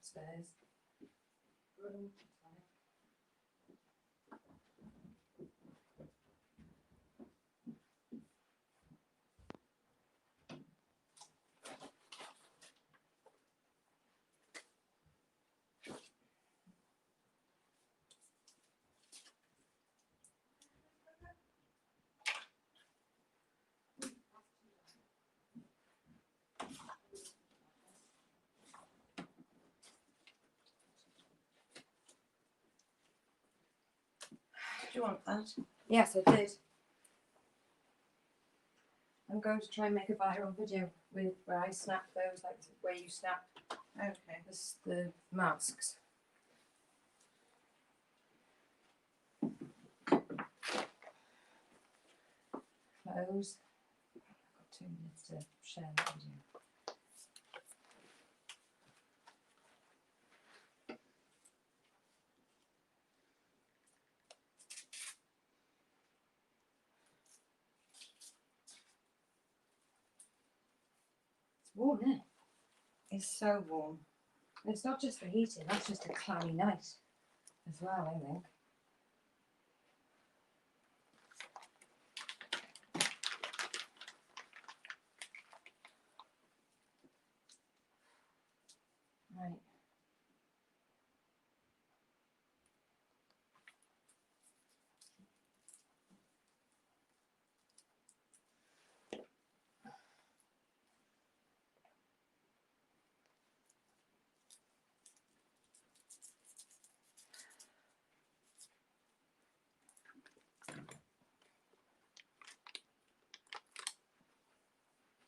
upstairs. Do you want that? Yes, I did. I'm going to try and make a viral video with where I snap those, like where you snap Okay. the masks. Close. I've got 2 minutes to share that video. It's warm, isn't it? It's so warm. And it's not just the heating, that's just a clammy night as well, I think. Right.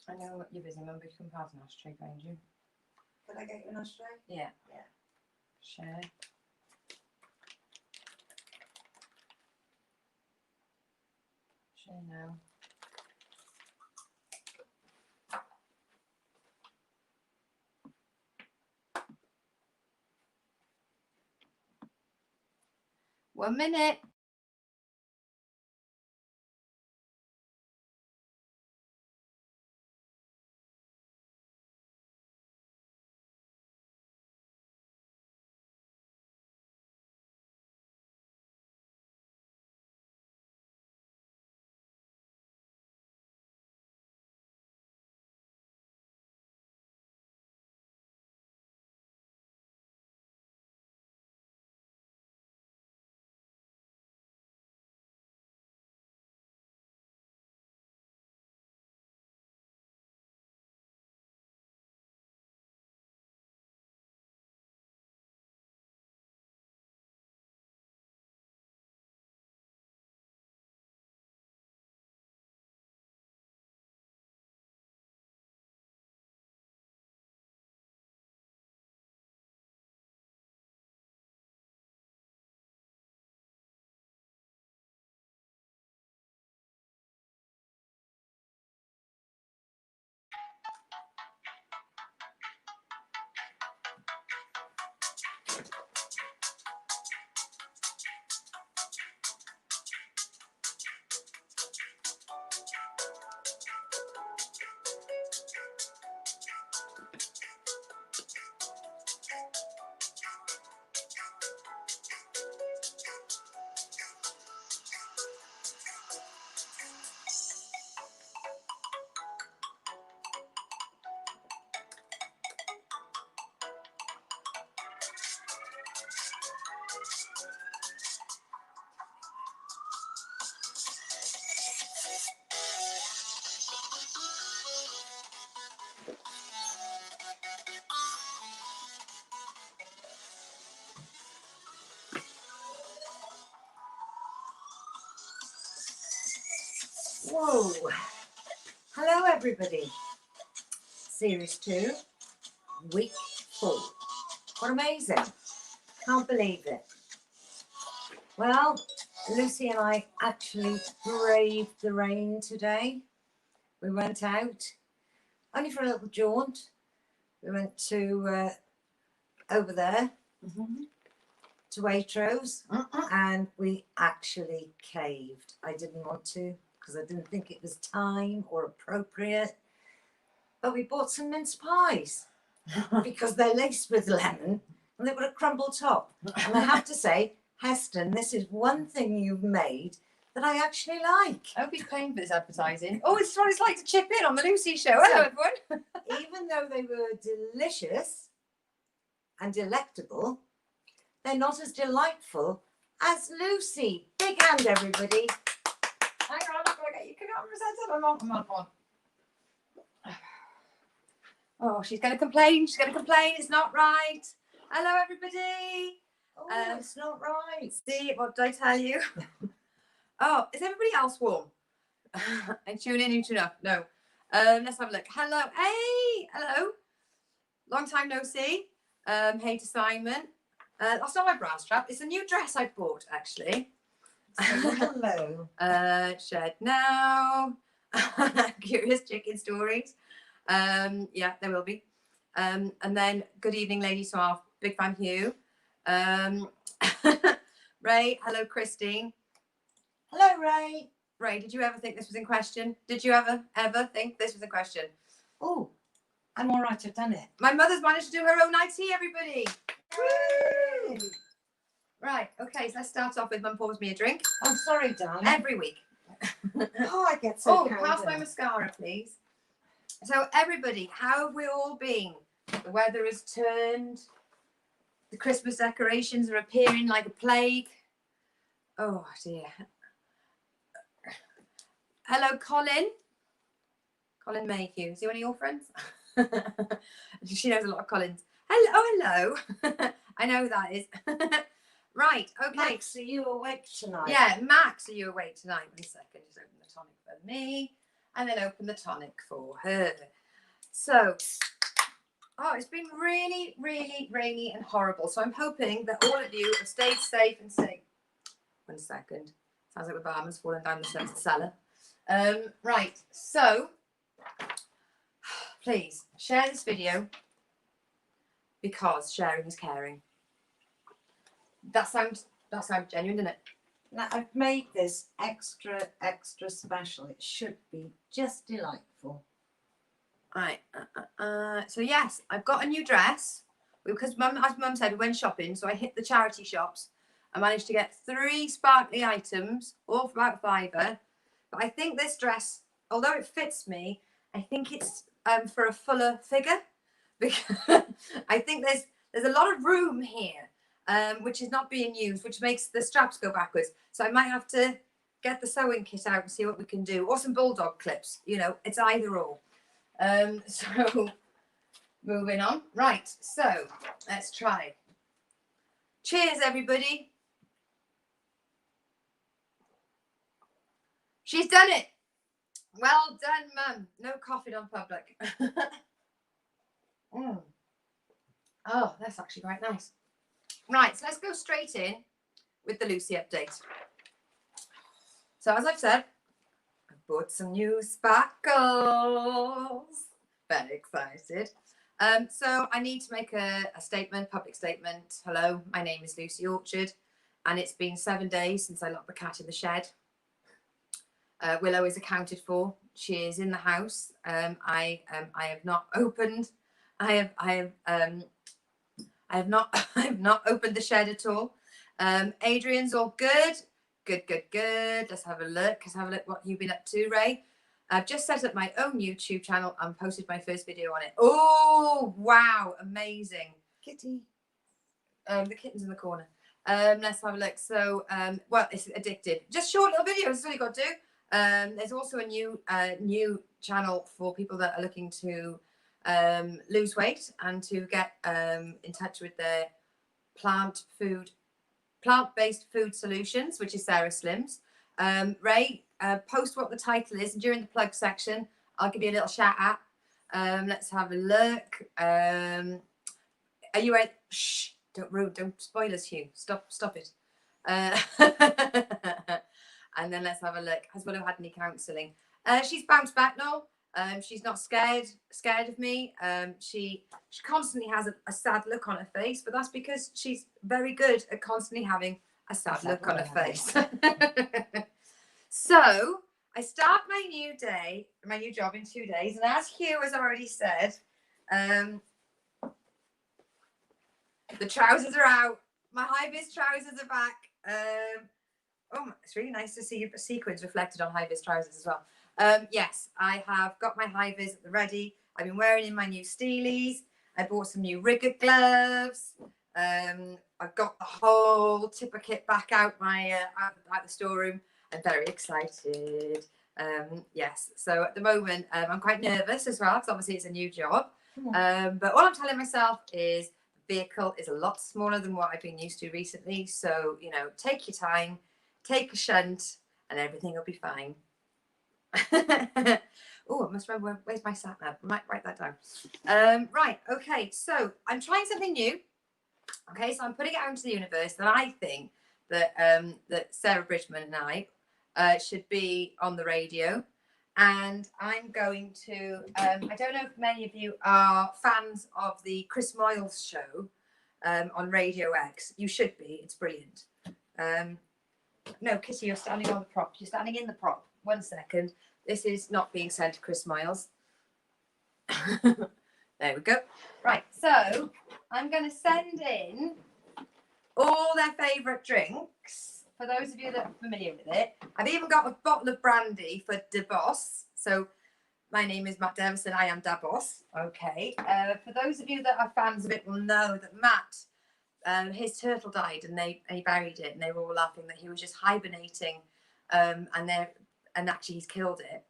I know you're busy, Mum, but you can pass an ashtray behind you. Can I get you an ashtray? Yeah. Yeah. Share. Share now. One minute. Whoa. Hello, everybody. Series 2, week 4. What amazing. Can't believe it. Well, Lucy and I actually braved the rain today. We went out, only for a little jaunt. We went to over there to Waitrose, and we actually caved. I didn't want to because I didn't think it was time or appropriate. But we bought some mince pies. because they're laced with lemon and they've got a crumble top. And I have to say, Heston, this is one thing you've made that I actually like. I hope he's paying for this advertising. Oh, it's what it's like to chip in on the Lucy Show. Hello, everyone. Even though they were delicious and delectable, they're not as delightful as Lucy. Big hand, everybody. Hang on, I've got to get you. Can you present it? Come on. Oh, she's going to complain. She's going to complain. It's not right. Hello, everybody. Oh, it's not right. See, what did I tell you? Oh, is everybody else warm? And tune in, you tune up. No. Let's have a look. Hello. Hey, hello. Long time no see. Hey to Simon. That's not my bra strap. It's a new dress I bought, actually. Hello. Shed now. Curious chicken stories. Yeah, there will be. And then good evening, ladies. So our big fan Hugh. Ray, hello, Christine. Hello, Ray. Ray, did you ever think this was in question? Did you ever think this was in question? Oh, I'm all right. I've done it. My mother's managed to do her own IT, everybody. Woo! Right, okay, so let's start off with Mum pours me a drink. I'm sorry, darling. Every week. Oh, I get so carried pass my away. mascara, please. So, everybody, how have we all been? The weather has turned. The Christmas decorations are appearing like a plague. Oh, dear. Hello, Colin. Colin Mayhew. Is he one of your friends? She knows a lot of Collins. Hello. I know who that is. Right, okay. Max, are you awake tonight? Yeah, Max, are you awake tonight? 1 second, just open the tonic for me and then open the tonic for her. So, it's been really, really rainy and horrible. So I'm hoping that all of you have stayed safe and safe. 1 second. Sounds like the barman's falling down the cellar. Right, so please share this video because sharing is caring. That sounds genuine, doesn't it? Now, I've made this extra special. It should be just delightful. Right. So yes, I've got a new dress because as Mum said, we went shopping. So I hit the charity shops. I managed to get 3 sparkly items, all for about £5. But I think this dress, although it fits me, I think it's for a fuller figure because I think there's a lot of room here. Which is not being used, which makes the straps go backwards. So I might have to get the sewing kit out and see what we can do, or some bulldog clips. You know, it's either or. So moving on. Right. So let's try. Cheers, everybody. She's done it. Well done, Mum. No coughing on public. Oh, that's actually quite nice. Right, so let's go straight in with the Lucy update. So as I've said, I bought some new sparkles. Very excited. So I need to make a statement, public statement. Hello, my name is Lucy Orchard, and it's been 7 days since I locked the cat in the shed. Willow is accounted for. She is in the house. I have not opened. I have not opened the shed at all. Adrian's all good. Good. Let's have a look. What you've been up to, Ray. I've just set up my own YouTube channel and posted my first video on it. Oh, wow. Amazing. Kitty. The kitten's in the corner. Let's have a look. So, well, it's addictive. Just short little videos. That's all you got to do. There's also a new channel for people that are looking to lose weight and to get in touch with their plant-based food solutions, which is Sarah Slims. Ray, post what the title is, and during the plug section I'll give you a little shout out. Let's have a look. Are you ready? Shh, don't spoil us, Hugh. Stop it. And then let's have a look. Has Willow had any counselling? She's bounced back now. She's not scared of me. She constantly has a sad look on her face, but that's because she's very good at constantly having a sad look on her face. So I start my new job in 2 days, and as Hugh has already said, The trousers are out. My high-vis trousers are back. Oh, it's really nice to see sequins reflected on high-vis trousers as well. Yes, I have got my high-vis at the ready. I've been wearing in my new Steelies. I bought some new rigger gloves. I've got the whole tipper kit back out out the storeroom. I'm very excited. Yes, so at the moment I'm quite nervous as well because obviously it's a new job. But all I'm telling myself is the vehicle is a lot smaller than what I've been used to recently. So, you know, take your time, take a shunt, and everything will be fine. Oh, I must remember where's my sat nav. I might write that down. Right, okay, so I'm trying something new. Okay, so I'm putting it out into the universe that I think that that Sarah Bridgman and I should be on the radio. And I'm going to, I don't know if many of you are fans of the Chris Moyles show on Radio X. You should be, it's brilliant. No, Kitty, you're standing on the prop. You're standing in the prop. 1 second. This is not being sent to Chris Moyles. There we go. Right, so I'm going to send in all their favourite drinks. For those of you that are familiar with it, I've even got a bottle of brandy for Da Boss. So my name is Matt Devison. I am Da Boss. Okay. For those of you that are fans of it will know that Matt, his turtle died and he buried it, and they were all laughing that he was just hibernating, and actually he's killed it.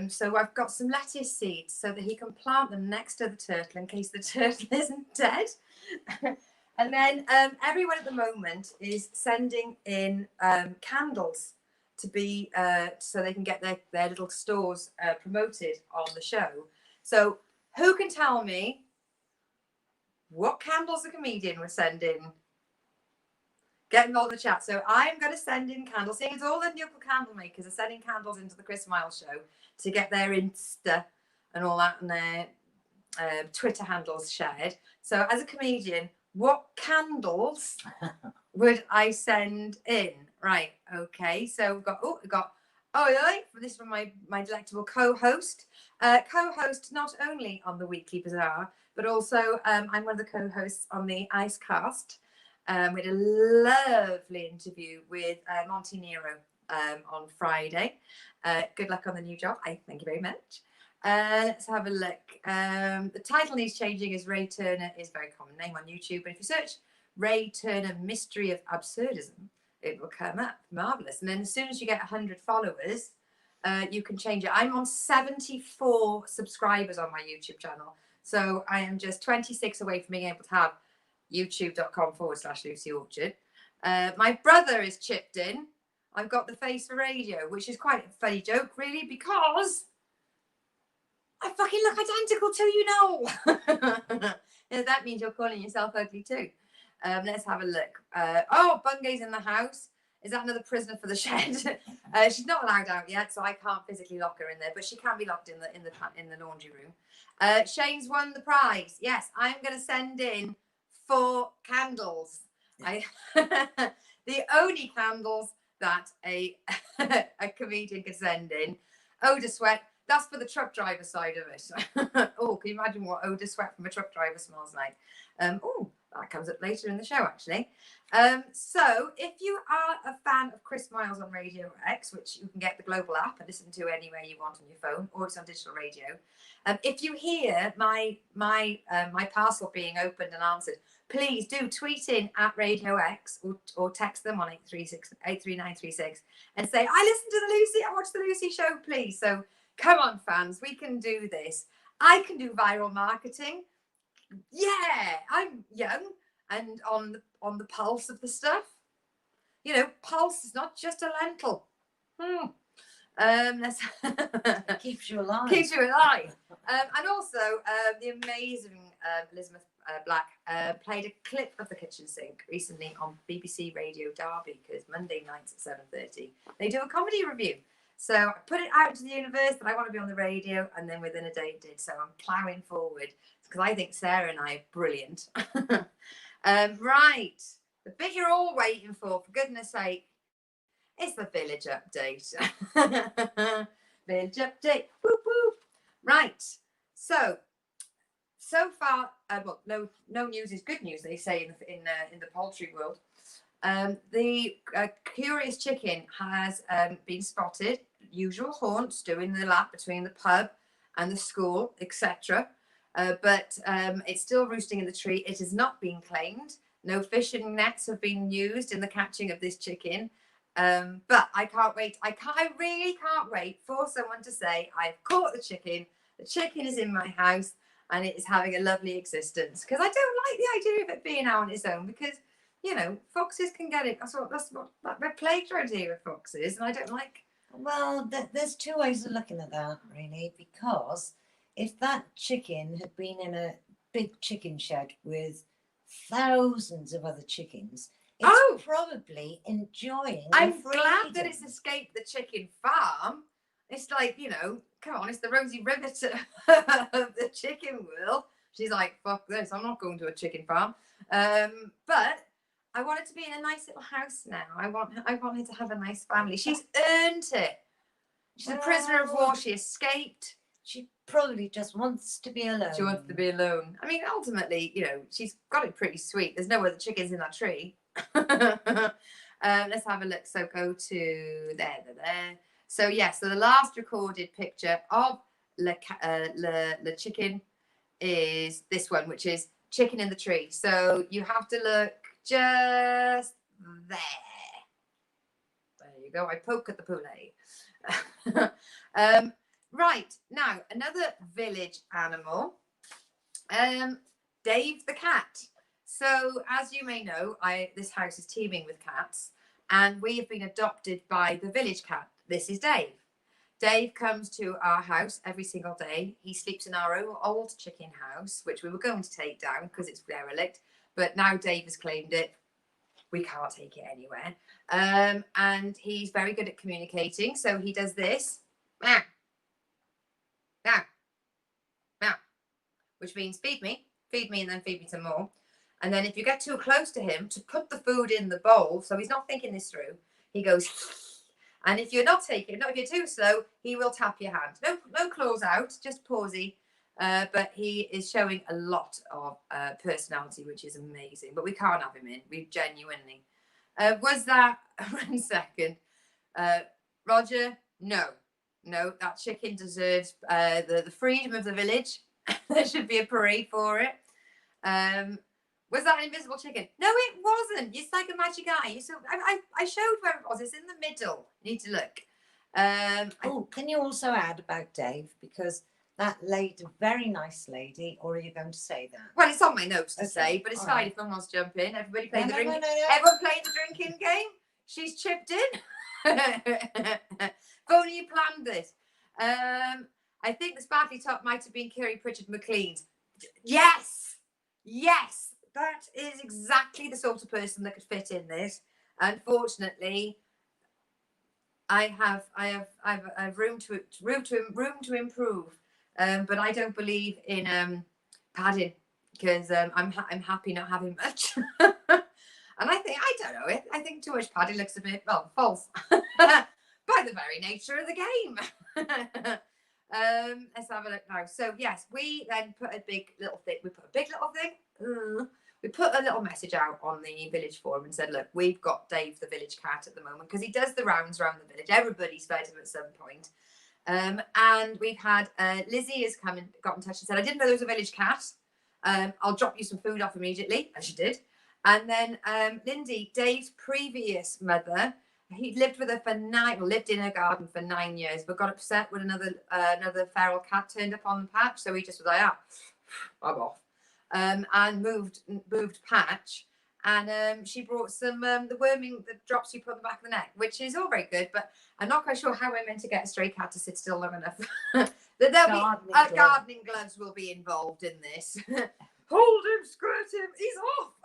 So I've got some lettuce seeds so that he can plant them next to the turtle in case the turtle isn't dead. And then everyone at the moment is sending in candles to be so they can get their little stores promoted on the show. So who can tell me what candles the comedian was sending? Get involved in the chat. So I'm going to send in candles. Seeing as all the local candle makers are sending candles into the Chris Moyles show to get their Insta and all that and their Twitter handles shared. So as a comedian, what candles would I send in? Right. Okay. So we've got this is from my delectable co-host. Co-host not only on the Weekly Bazaar, but also I'm one of the co-hosts on the Icecast. We had a lovely interview with Monty Nero on Friday. Good luck on the new job. Thank you very much. Let's have a look. The title needs changing as Ray Turner is a very common name on YouTube. But if you search Ray Turner Mystery of Absurdism, it will come up. Marvellous. And then as soon as you get 100 followers, you can change it. I'm on 74 subscribers on my YouTube channel. So I am just 26 away from being able to have youtube.com/Lucy Orchard. My brother is chipped in. I've got the face for radio, which is quite a funny joke, really, because I fucking look identical to you now. Yeah, that means you're calling yourself ugly too. Let's have a look. Bungay's in the house. Is that another prisoner for the shed? She's not allowed out yet, so I can't physically lock her in there, but she can be locked in the laundry room. Shane's won the prize. Yes, I'm going to send in 4 candles. The only candles that a comedian can send in. Oda Sweat. That's for the truck driver side of it. Oh, can you imagine what Oda Sweat from a truck driver smells like? That comes up later in the show, actually. So if you are a fan of Chris Moyles on Radio X, which you can get the global app and listen to anywhere you want on your phone, or it's on digital radio. If you hear my parcel being opened and answered, please do tweet in at Radio X or text them on 83936 and say, I listened to the Lucy, I watched the Lucy show, please. So come on, fans, we can do this. I can do viral marketing. Yeah, I'm young and on the pulse of the stuff. You know, pulse is not just a lentil. It keeps you alive. Keeps you alive. And also, the amazing Elizabeth Black played a clip of the kitchen sink recently on BBC Radio Derby, because Monday nights at 7:30 they do a comedy review. So I put it out to the universe that I want to be on the radio, and then within a day it did. So I'm ploughing forward because I think Sarah and I are brilliant. Right, the bit you're all waiting for goodness sake, it's the village update. Village update. Whoop, whoop. Right, so far well, no news is good news, they say in the poultry world. The curious chicken has been spotted, usual haunts, doing the lap between the pub and the school, etc. But it's still roosting in the tree. It has not been claimed. No fishing nets have been used in the catching of this chicken. But I can't wait. I really can't wait for someone to say, I've caught the chicken. The chicken is in my house and it is having a lovely existence. Because I don't like the idea of it being out on its own, because, you know, foxes can get it. That's what we're plagued around here with foxes, and I don't like. Well, there's two ways of looking at that, really, because if that chicken had been in a big chicken shed with thousands of other chickens, it's probably enjoying I'm the glad that freedom. it's escaped the chicken farm. It's like, you know, come on, it's the Rosie Rivet of the chicken world. She's like, fuck this, I'm not going to a chicken farm. But I want it to be in a nice little house now. I want her to have a nice family. She's earned it. She's a prisoner of war. She escaped. She probably just wants to be alone. She wants to be alone. I mean, ultimately, you know, she's got it pretty sweet. There's no other chickens in that tree. Let's have a look. So go to there. So yeah, so the last recorded picture of the chicken is this one, which is chicken in the tree. So you have to look just there. There you go. I poke at the poulet. Right, now another village animal, Dave the cat. So as you may know, this house is teeming with cats, and we have been adopted by the village cat. This is Dave. Dave comes to our house every single day. He sleeps in our old chicken house, which we were going to take down because it's derelict, but now Dave has claimed it. We can't take it anywhere. And he's very good at communicating. So he does this, meow, meow, meow, which means feed me, and then feed me some more. And then if you get too close to him, to put the food in the bowl, so he's not thinking this through, he goes, and if you're not taking, if you're too slow, he will tap your hand. No claws out, just pawsy. But he is showing a lot of personality, which is amazing. But we can't have him in. We genuinely. Was that 1 second? Roger, no. That chicken deserves the freedom of the village. There should be a parade for it. Was that an invisible chicken? No, it wasn't. It's like a magic eye. So I showed where it was. It's in the middle. You need to look. Can you also add about Dave? Because that lady, very nice lady, or are you going to say that? Well, it's on my notes to say, but it's all fine right. if no one wants to jump in. Everybody playing the drinking. No. Everyone playing the drinking game. She's chipped in. If only you planned this. I think the sparkly top might have been Kerry Pritchard McLean's. Yes, that is exactly the sort of person that could fit in this. Unfortunately, I have room to improve. But I don't believe in padding, because I'm happy not having much. And I don't know, I think too much padding looks a bit, well, false by the very nature of the game. Let's have a look now. So yes, we then put a big little thing. We put a little message out on the village forum and said, look, we've got Dave the village cat at the moment, because he does the rounds around the village. Everybody's fed him at some point. And we've had Lizzie has got in touch and said, I didn't know there was a village cat. I'll drop you some food off immediately, and she did. And then Lindy, Dave's previous mother, he lived with her for lived in her garden for 9 years, but got upset when another feral cat turned up on the patch. So he just was like, I'm off, and moved patch. And she brought some the worming, the drops you put on the back of the neck, which is all very good, but I'm not quite sure how we're meant to get a stray cat to sit still long enough. Gardening gloves will be involved in this. Hold him, squirt him, he's off.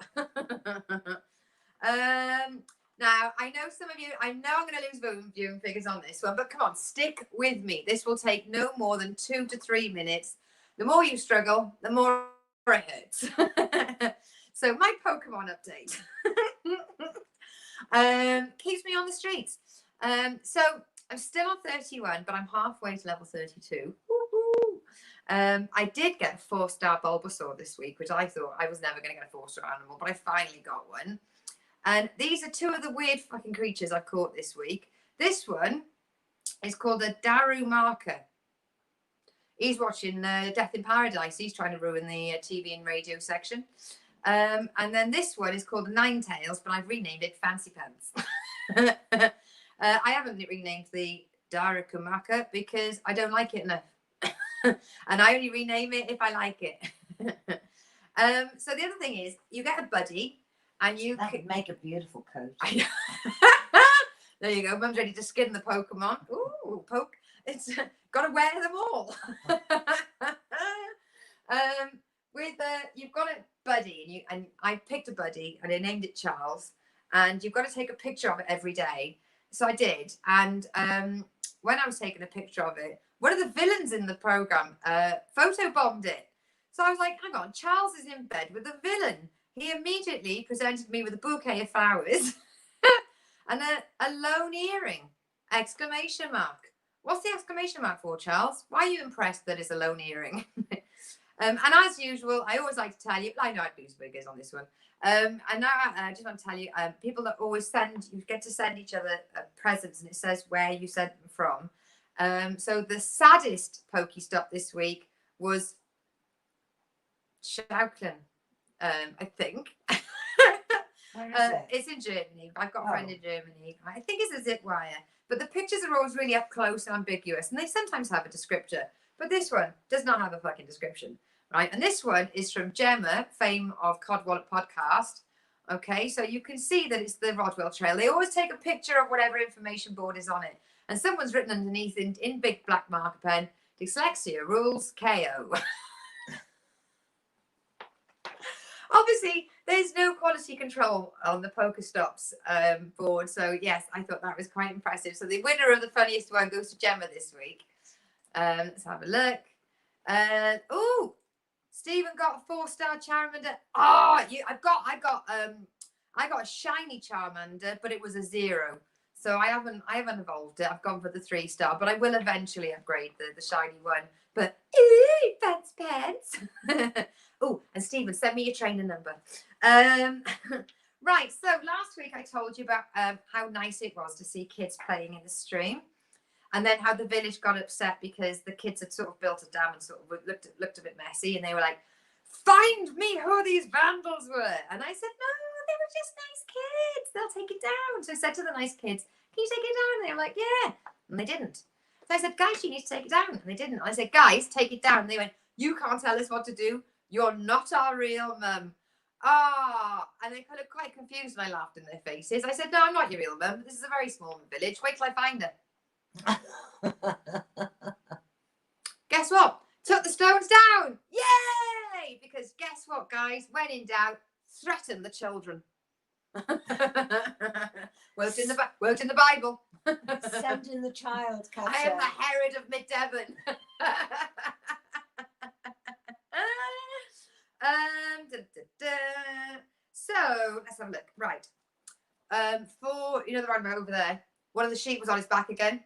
Now, I know some of you, I know I'm going to lose viewing figures on this one, but come on, stick with me. This will take no more than 2 to 3 minutes. The more you struggle, the more it hurts. So my Pokemon update keeps me on the streets. So I'm still on 31, but I'm halfway to level 32. Woo-hoo. I did get a 4-star Bulbasaur this week, which I thought I was never going to get a 4-star animal, but I finally got one. And these are two of the weird fucking creatures I've caught this week. This one is called a Darumaka. He's watching Death in Paradise. He's trying to ruin the TV and radio section. And then this one is called Ninetales, but I've renamed it Fancy Pants. I haven't renamed the Darumaka because I don't like it enough. And I only rename it if I like it. So the other thing is, you get a buddy, and you that would make a beautiful coat. There you go. Mum's ready to skin the Pokemon. Ooh, poke! It's got to wear them all. You've got a buddy, and I picked a buddy, and I named it Charles. And you've got to take a picture of it every day. So I did, and when I was taking a picture of it, one of the villains in the program photobombed it. So I was like, hang on, Charles is in bed with a villain. He immediately presented me with a bouquet of flowers and a lone earring, exclamation mark. What's the exclamation mark for, Charles? Why are you impressed that it's a lone earring? And as usual, I always like to tell you, I know I'd lose figures on this one. And now I just want to tell you, people that always you get to send each other presents, and it says where you sent them from. So the saddest Pokestop this week was Schaukeln, I think. Where is it? It's in Germany. I've got a friend in Germany. I think it's a zip wire. But the pictures are always really up close and ambiguous, and they sometimes have a descriptor. But this one does not have a fucking description, right? And this one is from Gemma, fame of Codwallop Podcast. Okay, so you can see that it's the Rodwell Trail. They always take a picture of whatever information board is on it. And someone's written underneath in big black marker pen, dyslexia rules KO. Obviously, there's no quality control on the Pokestops board. So, yes, I thought that was quite impressive. So, the winner of the funniest one goes to Gemma this week. Let's have a look. Oh, Stephen got a 4-star Charmander. Oh, I got a shiny Charmander, but it was a 0. So I haven't evolved it. I've gone for the 3-star, but I will eventually upgrade the shiny one. But fancy pants. Oh, and Stephen, send me your trainer number. Right. So last week I told you about how nice it was to see kids playing in the stream, and then how the village got upset because the kids had sort of built a dam and sort of looked a bit messy, and they were like, "Find me who these vandals were." And I said, "No, they were just nice kids. They'll take it down." So I said to the nice kids, "Can you take it down?" And they were like, "Yeah," and they didn't. So I said, "Guys, you need to take it down," and they didn't. And I said, "Guys, take it down." And they went, "You can't tell us what to do. You're not our real mum." And they kind of quite confused, and I laughed in their faces. I said, "No, I'm not your real mum. This is a very small village. Wait till I find her." Guess what? Took the stones down. Yay! Because guess what, guys? When in doubt, threaten the children. Worked in the Bible. Send in the child catcher. I am the Herod of Mid-Devon. So let's have a look. Right. For the roundabout over there, one of the sheep was on his back again.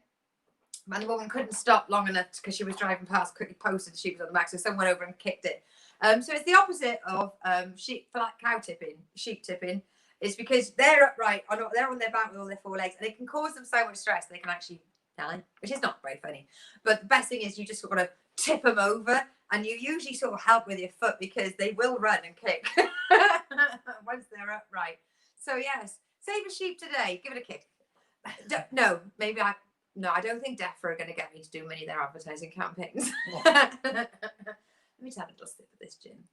And the woman couldn't stop long enough because she was driving past, quickly posted the sheep was on the back, so someone went over and kicked it. So it's the opposite of sheep tipping. It's because they're upright, they're on their back with all their 4 legs, and it can cause them so much stress they can actually die, which is not very funny. But the best thing is you just got to tip them over, and you usually sort of help with your foot because they will run and kick once they're upright. So yes, save a sheep today, give it a kick. I don't think DEFRA are going to get me to do many of their advertising campaigns. Let me just have a little sip of this gin.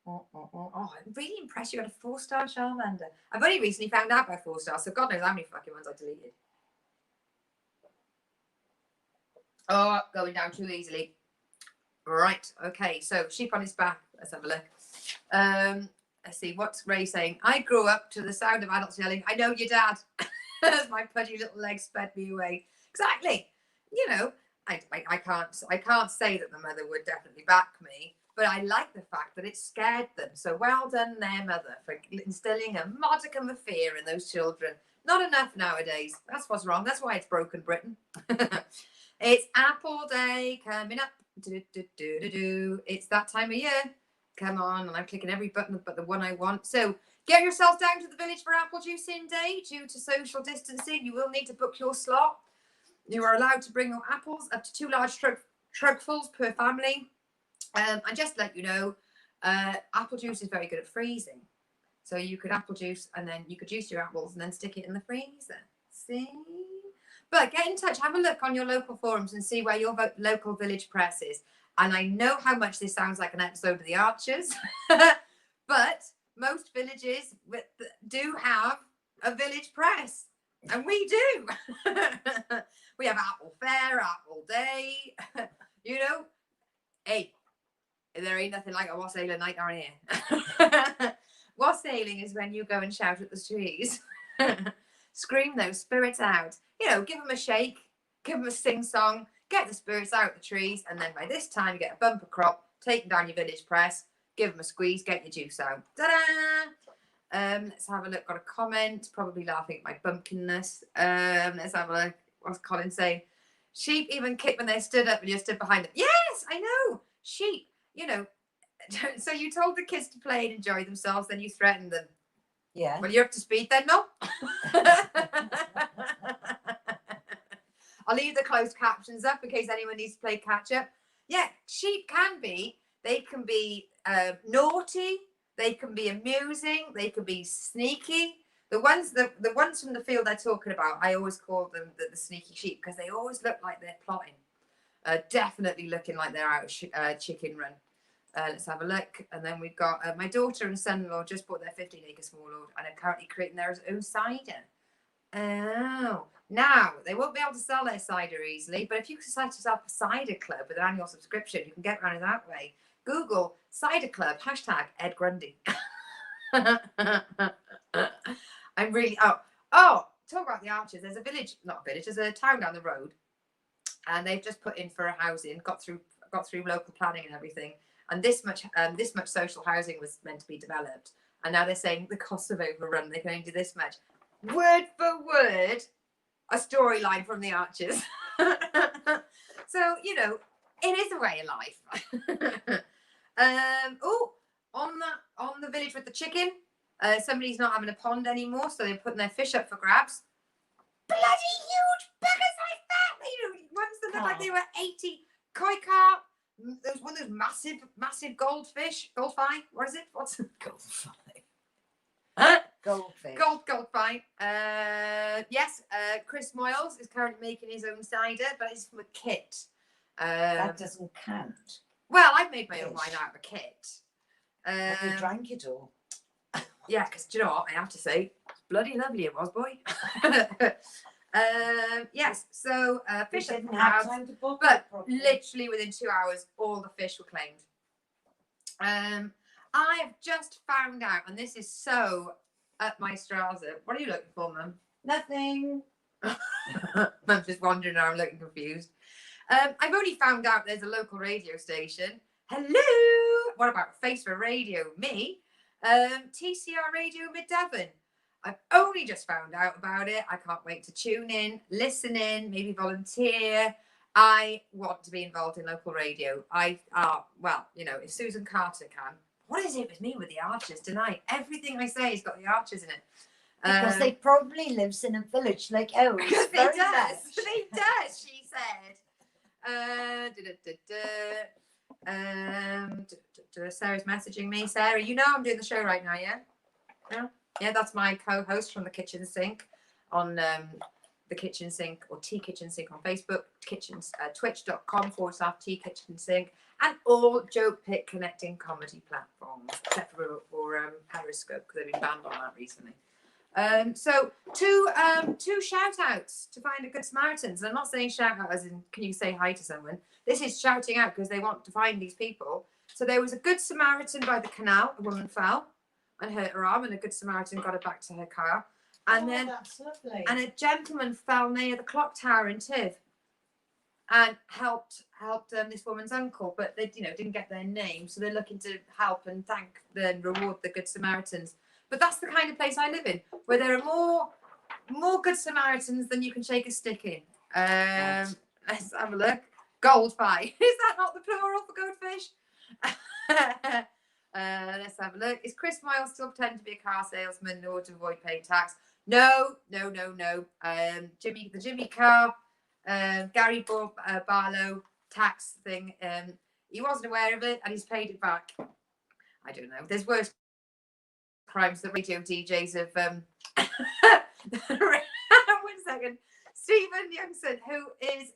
Oh, I'm really impressed you got a 4-star Charmander. I've only recently found out by 4 stars, so God knows how many fucking ones I deleted. Oh, going down too easily. Right, okay, so sheep on his back. Let's have a look. Let's see, what's Ray saying? I grew up to the sound of adults yelling, "I know your dad," as my pudgy little legs sped me away. Exactly. I can't say that the mother would definitely back me, but I like the fact that it scared them. So well done their mother for instilling a modicum of fear in those children. Not enough nowadays. That's what's wrong. That's why it's broken Britain. It's Apple Day coming up. It's that time of year. Come on, and I'm clicking every button but the one I want. So get yourself down to the village for apple juicing day. Due to social distancing, you will need to book your slot. You are allowed to bring your apples, up to 2 large trugfuls per family. And just to let you know, apple juice is very good at freezing. So you could apple juice and then you could juice your apples and then stick it in the freezer. See? But get in touch, have a look on your local forums and see where your local village press is. And I know how much this sounds like an episode of The Archers, but most villages do have a village press. And we do. We have Apple Fair, Apple Day, you know. Hey, there ain't nothing like a wassailing night down here. Wassailing is when you go and shout at the trees. Scream those spirits out. You know, give them a shake, give them a sing-song, get the spirits out of the trees, and then by this time you get a bumper crop, take them down your village press, give them a squeeze, get your juice out. Ta-da! Let's have a look. Got a comment, probably laughing at my bumpkinness. Let's have a look. What's Colin saying? Sheep even kick when they stood up and you stood behind them. Yes, I know. Sheep, you know. So you told the kids to play and enjoy themselves, then you threatened them. Yeah. Well, you're up to speed then, no? I'll leave the closed captions up in case anyone needs to play catch up. Yeah, sheep they can be naughty, they can be amusing, they can be sneaky. The ones from the field they're talking about, I always call them the sneaky sheep because they always look like they're plotting. Definitely looking like they're out of chicken run. Let's have a look. And then we've got my daughter and son-in-law just bought their 15-acre small lord and are currently creating their own cider. Oh, now they won't be able to sell their cider easily, but if you set yourself a cider club with an annual subscription, you can get around it that way. Google cider club, #Ed Grundy. I'm really talk about the Archers. There's a village, not a village, there's a town down the road, and they've just put in for a housing, got through local planning and everything. And this much social housing was meant to be developed, and now they're saying the costs have overrun. They can only do this much. Word for word, a storyline from the Archers. So you know, it is a way of life. On the village with the chicken, somebody's not having a pond anymore, so they're putting their fish up for grabs. Bloody huge buggers like that! You know, ones that look like they were 80 koi carp. There's one of those massive goldfish. Goldfi? What is it? What's Goldfi? Huh? Goldfish. Goldfi. Yes, Chris Moyles is currently making his own cider, but it's from a kit. That doesn't count. Well, I've made my own wine out of a kit. Have you drank it all? Yeah, because do you know what? I have to say, it's bloody lovely it was, boy. Yes, so fish didn't and have crabs, time to book but it properly. literally within 2 hours, all the fish were claimed. I have just found out, and this is so up my Strasser. What are you looking for, Mum? Nothing. Mum's just wandering around looking confused. I've only found out there's a local radio station. Hello! What about Face for Radio? Me? TCR Radio Mid Devon. I've only just found out about it. I can't wait to tune in, listen in, maybe volunteer. I want to be involved in local radio. Well, you know, if Susan Carter can. What is it with me with the Archers tonight? Everything I say has got the Archers in it. Because they probably lives in a village like ours. Because they very does. much. They does, she said. Sarah's messaging me. Sarah, you know I'm doing the show right now, yeah? No? Yeah, that's my co-host from the Kitchen Sink on the Kitchen Sink or Tea Kitchen Sink on Facebook, twitch.com/Tea Kitchen Sink, and all Joke Pit connecting comedy platforms, except for Periscope, because they've been banned on that recently. So two shout outs to find a Good Samaritans. And I'm not saying shout out as in can you say hi to someone. This is shouting out because they want to find these people. So there was a Good Samaritan by the canal. A woman fell and hurt her arm, and a Good Samaritan got her back to her car. And then that's lovely. and a gentleman fell near the clock tower in Tiv and helped this woman's uncle, but they didn't get their name, so they're looking to help and thank and reward the Good Samaritans. But that's the kind of place I live in, where there are more Good Samaritans than you can shake a stick in. Let's have a look. Goldfi. Is that not the plural for goldfish? Let's have a look. Is Chris Miles still pretending to be a car salesman in order to avoid paying tax? No. Jimmy Carr, Gary Barlow tax thing. He wasn't aware of it and he's paid it back. I don't know. There's worse crimes that radio DJs have. 1 second. Stephen Youngson, who is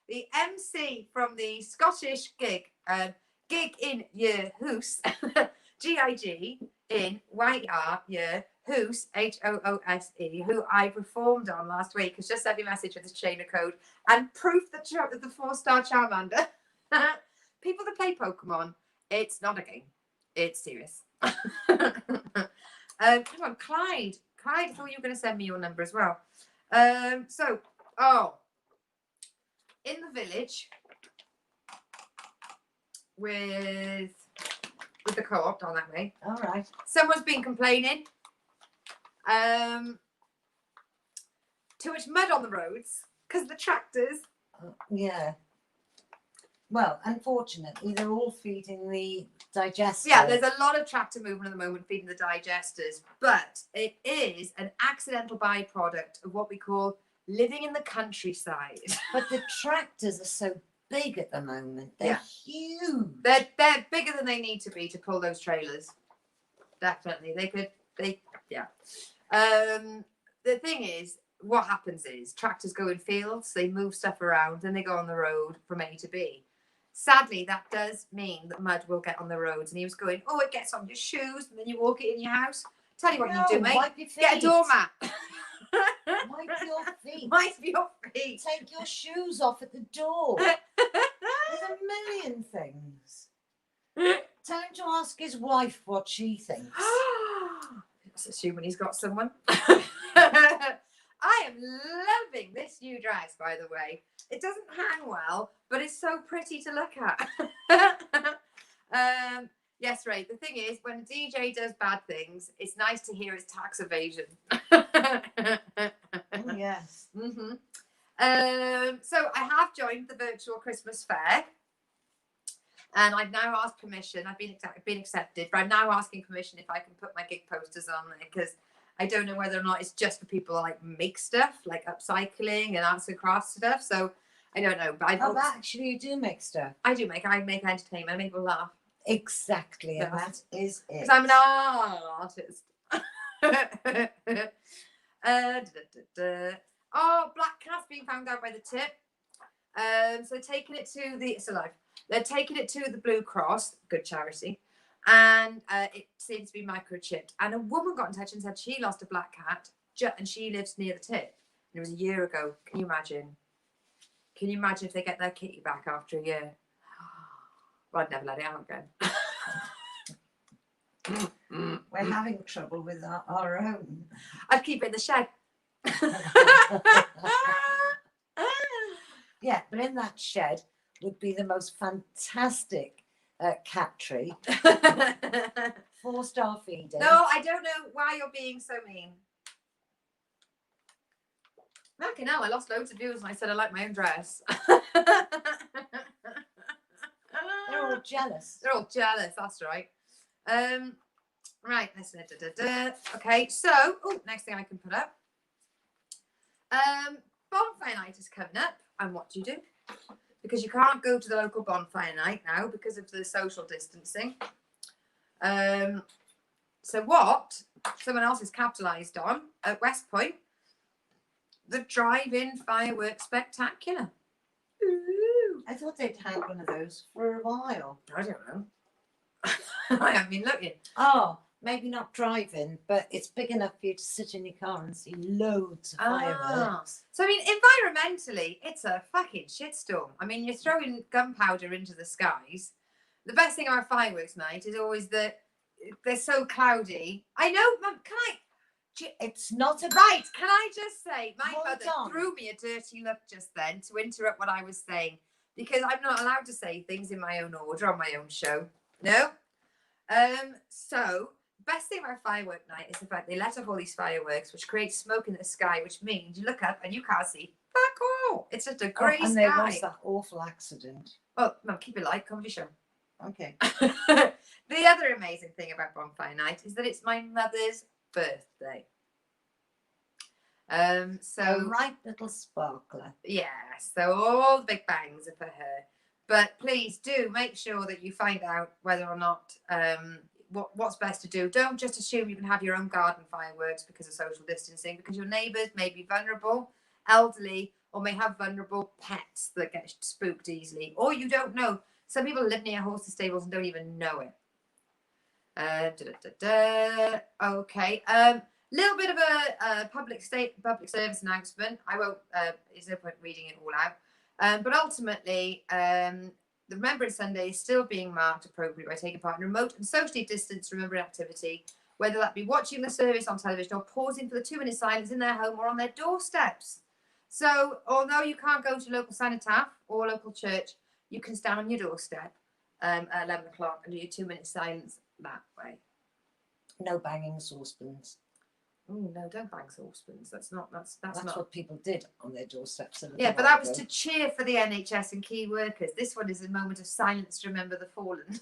the MC from the Scottish gig in your hoose, GIG in YR your hoose, HOOSE, who I performed on last week, has just sent me a message with his chain of code and proof that the 4-star Charmander. People that play Pokemon, it's not a game, it's serious. Come on, Clyde, I thought you were going to send me your number as well. In the village with the co-op down that way. All right. Someone's been complaining. Too much mud on the roads because of the tractors. Yeah. Well, unfortunately, they're all feeding the digester. Yeah, there's a lot of tractor movement at the moment feeding the digesters, but it is an accidental byproduct of what we call living in the countryside. But the tractors are so big at the moment. They're huge. They're bigger than they need to be to pull those trailers. Definitely. The thing is, what happens is tractors go in fields, they move stuff around, and they go on the road from A to B. Sadly, that does mean that mud will get on the roads. And he was going, oh, it gets on your shoes, and then you walk it in your house. Tell you what you do, mate. Wipe your feet. Get a doormat. Wipe your feet. Wipe your feet. Take your shoes off at the door. There's a million things. Tell him to ask his wife what she thinks. Just assuming he's got someone. I am loving this new dress, by the way. It doesn't hang well, but it's so pretty to look at. Yes, Ray. The thing is, when a DJ does bad things, it's nice to hear his tax evasion. Yes. Mm-hmm. So I have joined the virtual Christmas fair, and I've now asked permission. I've been accepted, but I'm now asking permission if I can put my gig posters on there, because I don't know whether or not it's just for people that like make stuff, like upcycling and arts and crafts stuff. So I don't know. But actually, you do make stuff. I make entertainment. I make people laugh. Exactly, and that is it. Because I'm an artist. Oh, black cat's being found out by the tip. So taking it to it's alive. They're taking it to the Blue Cross, good charity, and it seems to be microchipped. And a woman got in touch and said she lost a black cat, and she lives near the tip. And it was a year ago. Can you imagine? Can you imagine if they get their kitty back after a year? Well, I'd never let it out again. We're having trouble with our own. I'd keep it in the shed. Yeah, but in that shed would be the most fantastic cat tree. 4-star feeder. No, I don't know why you're being so mean. Fucking hell, I lost loads of viewers and I said I like my own dress. They're all jealous. They're all jealous, that's right. Right, let's okay, so next thing I can put up. Bonfire night is coming up, and what do? Because you can't go to the local bonfire night now because of the social distancing. So what someone else has capitalised on at West Point, the drive-in fireworks spectacular. Ooh. I thought they'd had one of those for a while. I don't know. I haven't been looking. Oh, maybe not driving, but it's big enough for you to sit in your car and see loads of fireworks. So, I mean, environmentally, it's a fucking shitstorm. I mean, you're throwing gunpowder into the skies. The best thing about fireworks night is always that they're so cloudy. I know, Mum, It's not a right. Can I just say, my Hold mother on. threw me a dirty look just then to interrupt what I was saying, because I'm not allowed to say things in my own order on my own show. No. So best thing about firework night is the fact they let off all these fireworks, which creates smoke in the sky, which means you look up and you can't see fuck all. It's just a grey and sky. there was that awful accident. Oh, no, keep it light, comedy show. Okay. The other amazing thing about Bonfire Night is that it's my mother's birthday. So A right little sparkler. yeah, so all the big bangs are for her. But please do make sure that you find out whether or not what's best to do. Don't just assume you can have your own garden fireworks because of social distancing, because your neighbours may be vulnerable, elderly, or may have vulnerable pets that get spooked easily, or you don't know. Some people live near horses stables and don't even know it. Okay. Little bit of a public service announcement. I won't. There's no point reading it all out. But ultimately, the Remembrance Sunday is still being marked appropriately by taking part in remote and socially distanced remembrance activity, whether that be watching the service on television or pausing for the 2-minute silence in their home or on their doorsteps. So, although you can't go to local cenotaph or local church, you can stand on your doorstep at 11 o'clock and do your 2-minute silence that way. No banging saucepans. Oh no, don't bang saucepans. That's not. That's not what people did on their doorsteps. Yeah, but that was to cheer for the NHS and key workers. This one is a moment of silence to remember the fallen.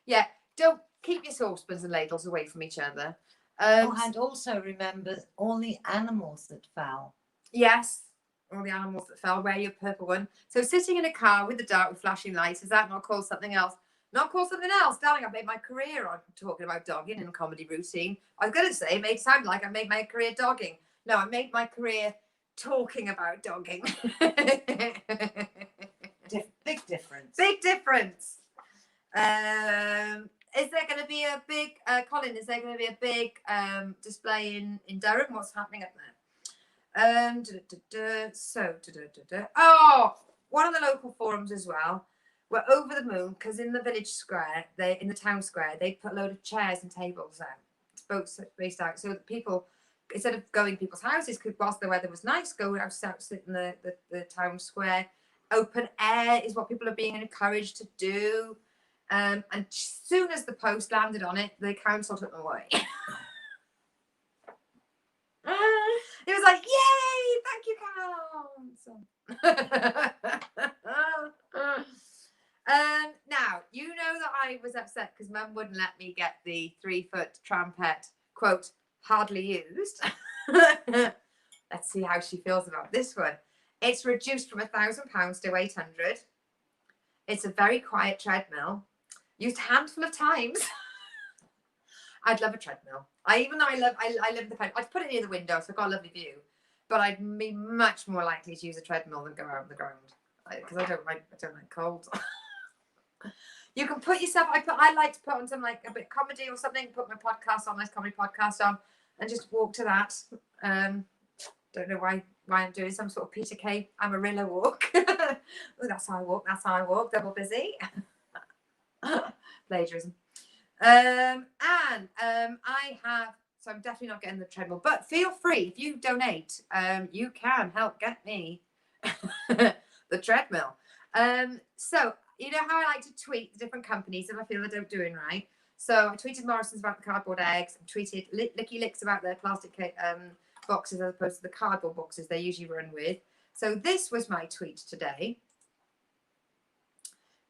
Yeah, don't keep your saucepans and ladles away from each other. And also remember all the animals that fell. Yes, all the animals that fell. Wear your purple one. So sitting in a car with the dark with flashing lights, is that not called something else? Not called something else, darling. I made my career on talking about dogging in a comedy routine. I was going to say, it made it sound like I made my career dogging. No, I made my career talking about dogging. Big difference. Big difference. Is there going to be a big, Colin, is there going to be a big display in Durham? What's happening up there? Oh, one of the local forums as well. We're over the moon because in the village square, in the town square, they put a load of chairs and tables out, boats spaced out, so that people, instead of going to people's houses, could, whilst the weather was nice, go out, sit in the town square. Open air is what people are being encouraged to do. And as soon as the post landed on it, the council took them away. It was like, yay, thank you, council. Now, you know that I was upset because Mum wouldn't let me get the 3-foot trampette, quote, hardly used. Let's see how she feels about this one. It's reduced from £1,000 to 800. It's a very quiet treadmill. Used a handful of times. I'd love a treadmill. I live in the country. I'd put it near the window, so I've got a lovely view. But I'd be much more likely to use a treadmill than go out on the ground because I don't like cold. You can put yourself. I like to put on some like a bit of comedy or something. Put my podcast on, nice comedy podcast on, and just walk to that. Don't know why I'm doing some sort of Peter Kay Amarillo walk. Oh, that's how I walk. That's how I walk. Double busy. Plagiarism. I have. So I'm definitely not getting the treadmill. But feel free, if you donate, you can help get me the treadmill. So you know how I like to tweet the different companies if I feel they don't doing right. So I tweeted Morrison's about the cardboard eggs. I tweeted Licky Licks about their plastic boxes as opposed to the cardboard boxes they usually run with. So this was my tweet today.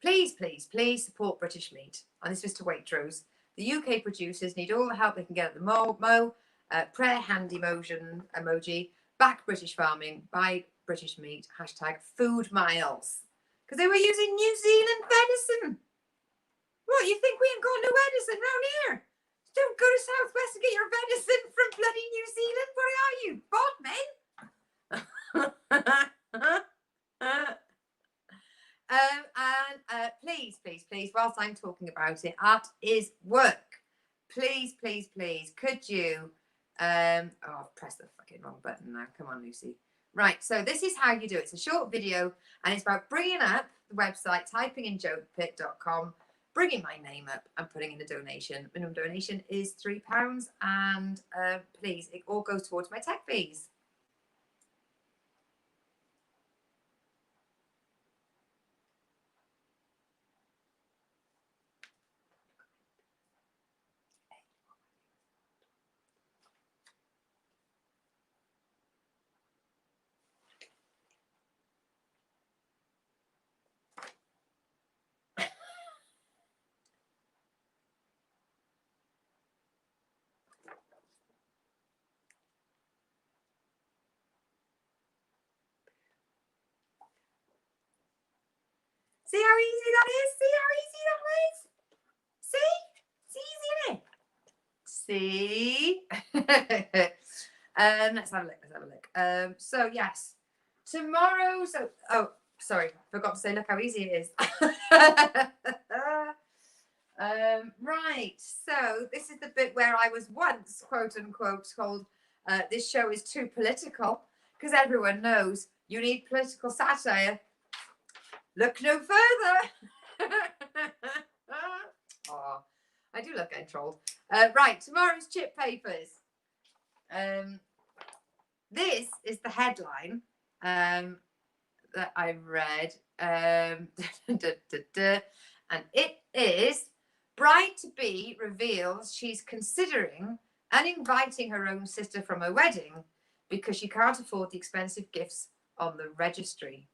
Please, please, please support British meat. And this was to Waitrose. The UK producers need all the help they can get at the Mo. Prayer hand emoji. Back British farming. Buy British meat. #food miles. Because they were using New Zealand venison. What, you think we ain't got no venison round here? Don't go to Southwest and get your venison from bloody New Zealand. Where are you? Bodmin? Please, please, please, whilst I'm talking about it, art is work. Please, please, please, could you I've pressed the fucking wrong button now. Come on, Lucy. Right, so this is how you do it. It's a short video and it's about bringing up the website, typing in jokepit.com, bringing my name up and putting in a donation. Minimum donation is £3 and please, it all goes towards my tech fees. See how easy that is? See how easy that is? See? It's easy, isn't it? See? Let's have a look. So yes, tomorrow. So sorry, forgot to say. Look how easy it is. Right. So this is the bit where I was once, quote unquote, told this show is too political, because everyone knows you need political satire. Look no further. Oh, I do love getting trolled. Right, tomorrow's chip papers. This is the headline that I read. And it is bride-to-be reveals she's considering uninviting her own sister from her wedding because she can't afford the expensive gifts on the registry.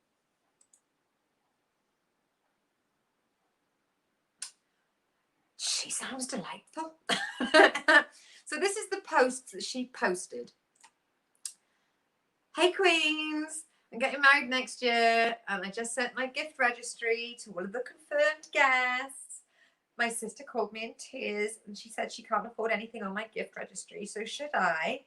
She sounds delightful. So this is the post that she posted. Hey Queens, I'm getting married next year and I just sent my gift registry to all of the confirmed guests. My sister called me in tears and she said she can't afford anything on my gift registry. So should I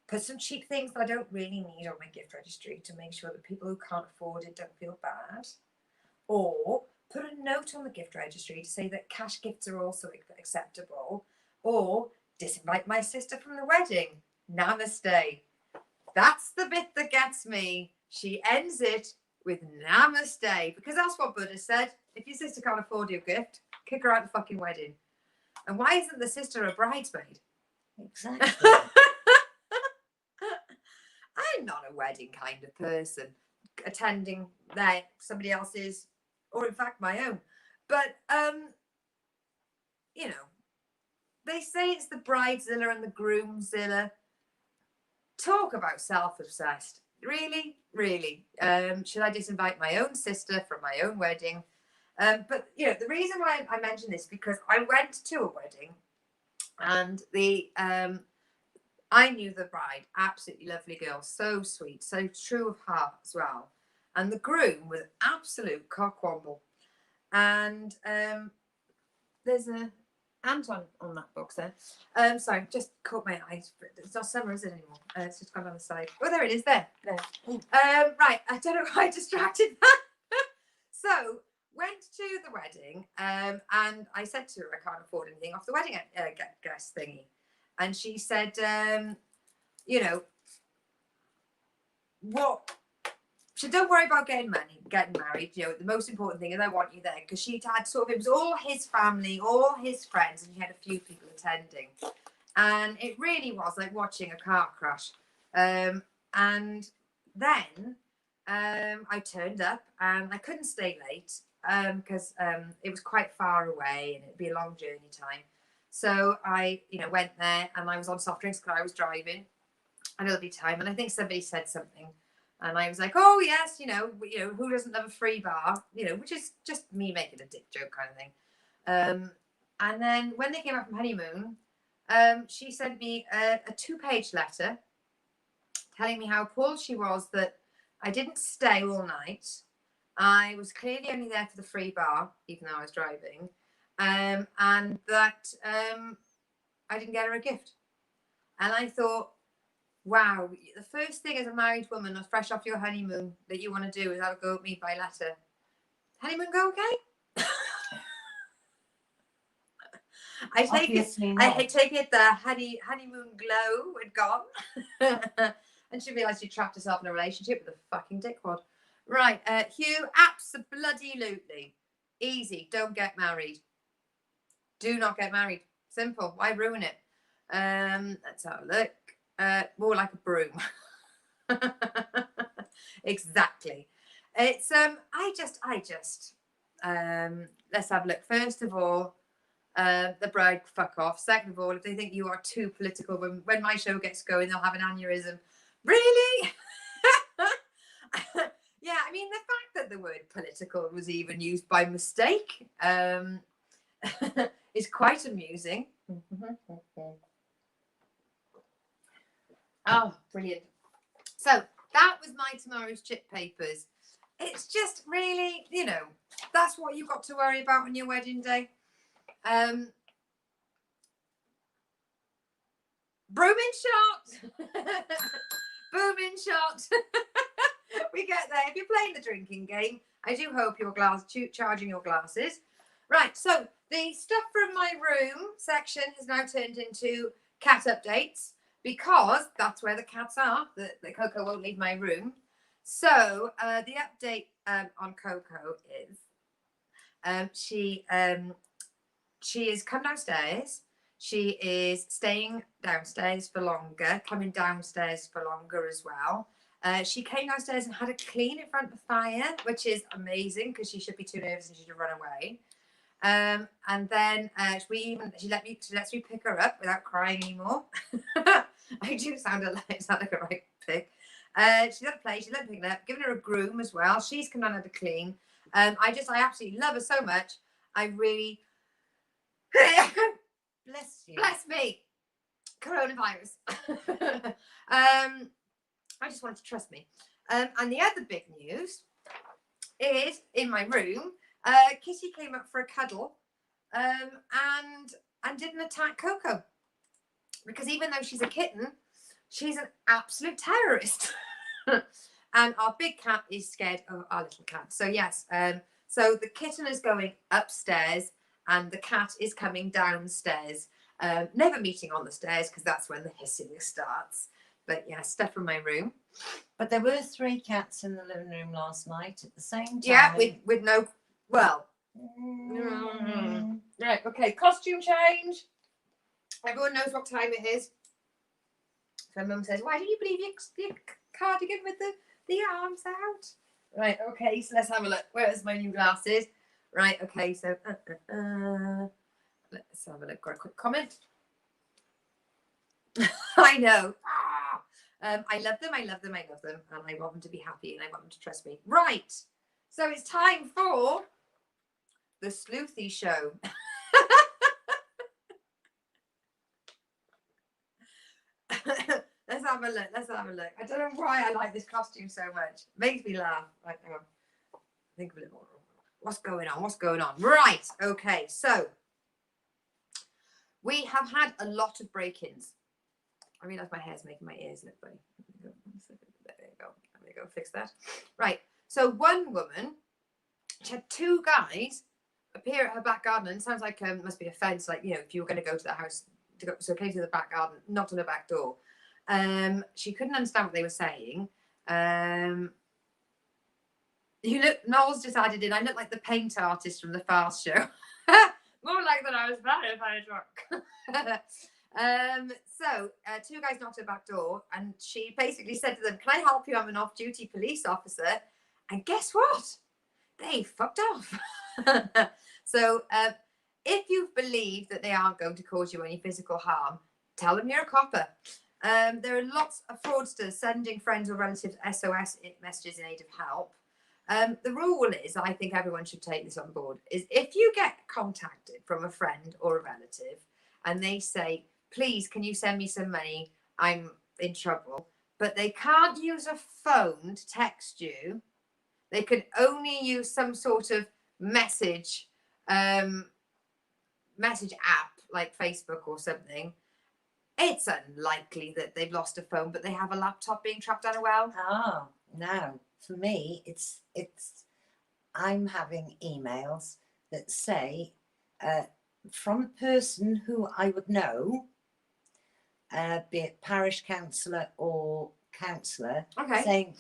put some cheap things that I don't really need on my gift registry to make sure that people who can't afford it don't feel bad? Or put a note on the gift registry to say that cash gifts are also acceptable? Or disinvite my sister from the wedding? Namaste. That's the bit that gets me. She ends it with namaste, because that's what Buddha said. If your sister can't afford your gift, kick her out of the fucking wedding. And why isn't the sister a bridesmaid? Exactly. I'm not a wedding kind of person, attending somebody else's, or in fact my own. But you know, they say it's the bridezilla and the groomzilla. Talk about self-obsessed. Really, really. Should I disinvite my own sister from my own wedding? But you know, the reason why I mention this, because I went to a wedding, and I knew the bride, absolutely lovely girl, so sweet, so true of heart as well. And the groom was absolute cockwomble. And there's a Anton on that box there. Sorry, just caught my eyes. It's not summer, is it anymore? It's just gone on the side. Oh, there it is. There. Right. I don't know why I distracted that. So went to the wedding, and I said to her, I can't afford anything off the wedding guest thingy, and she said, you know, what? So don't worry about getting married. You know, the most important thing is I want you there, because she'd had sort of, it was all his family, all his friends, and he had a few people attending, and it really was like watching a car crash. And then I turned up and I couldn't stay late because it was quite far away and it'd be a long journey time. So I, went there and I was on soft drinks because I was driving. I know there'll be time, and I think somebody said something. And I was like, oh, yes, who doesn't love a free bar? Which is just me making a dick joke kind of thing. And then when they came back from honeymoon, she sent me a 2-page letter telling me how appalled she was that I didn't stay all night. I was clearly only there for the free bar, even though I was driving. And that I didn't get her a gift. And I thought, wow, the first thing as a married woman, fresh off your honeymoon, that you want to do is have a go at me by letter. Honeymoon go okay? I take it the honeymoon glow had gone. And she realised she trapped herself in a relationship with a fucking dickwad. Right, Hugh, abso-bloody-lutely. Easy, don't get married. Do not get married. Simple. Why ruin it? Let's have a look. More like a broom. Exactly. It's I just let's have a look. First of all, the bride fuck off. Second of all, if they think you are too political, when my show gets going, they'll have an aneurysm. Really? Yeah, I mean, the fact that the word political was even used by mistake is quite amusing. Oh, brilliant. So that was my tomorrow's chip papers. it's just really, you know, that's what you've got to worry about on your wedding day. Brooming shot. Booming shot. We get there. If you're playing the drinking game, I do hope you're charging your glasses. Right, so the stuff from my room section has now turned into cat updates because that's where the cats are. The Coco won't leave my room. So the update on Coco is she has come downstairs. She is staying downstairs for longer, coming downstairs for longer as well. She came downstairs and had a clean in front of the fire, which is amazing because she should be too nervous and she should run away. And then she lets me pick her up without crying anymore. I do sound like a right pig. She let her play, she let her pick her up, given her a groom as well. She's come down and had a clean. I absolutely love her so much. I really Bless you. bless me. Coronavirus. I just wanted to trust me. And the other big news is in my room, Kitty came up for a cuddle and didn't attack Coco. Because even though she's a kitten, she's an absolute terrorist. And our big cat is scared of our little cat. So yes, so the kitten is going upstairs and the cat is coming downstairs. Never meeting on the stairs because that's when the hissing starts. But yeah, stuff from my room. But there were 3 cats in the living room last night at the same time. Yeah, with no, well. Mm. Right, okay, costume change. Everyone knows what time it is. So Mum says, why didn't you leave your cardigan with the arms out? Right, okay, so let's have a look. Where's my new glasses? Right, okay, so let's have a look. Got a quick comment. I know. I love them, I love them, I love them. And I want them to be happy and I want them to trust me. Right, so it's time for the Sleuthy Show. Let's have a look. Let's have a look. I don't know why I like this costume so much. It makes me laugh. Right, hang on. Think of a little more. What's going on? What's going on? Right. Okay. So we have had a lot of break-ins. I realise my hair's making my ears look funny. There you go. I'm going to go fix that. Right. So one woman, she had 2 guys appear at her back garden. And it sounds like must be a fence. Like, you know, if you were going to go to the house, so came to the back garden, knocked on the back door. She couldn't understand what they were saying. Noel's just added in, I look like the paint artist from the Fast Show. More like that I was very drunk. So 2 guys knocked at her back door and she basically said to them, can I help you? I'm an off-duty police officer. And guess what? They fucked off. So if you believe that they aren't going to cause you any physical harm, tell them you're a copper. There are lots of fraudsters sending friends or relatives SOS messages in aid of help. The rule is, I think everyone should take this on board, is if you get contacted from a friend or a relative and they say, please, can you send me some money? I'm in trouble. But they can't use a phone to text you. They can only use some sort of message app like Facebook or something. It's unlikely that they've lost a phone, but they have a laptop being trapped down a well. Oh, no. For me, it's I'm having emails that say from a person who I would know, be it parish councillor or councillor, Okay. saying,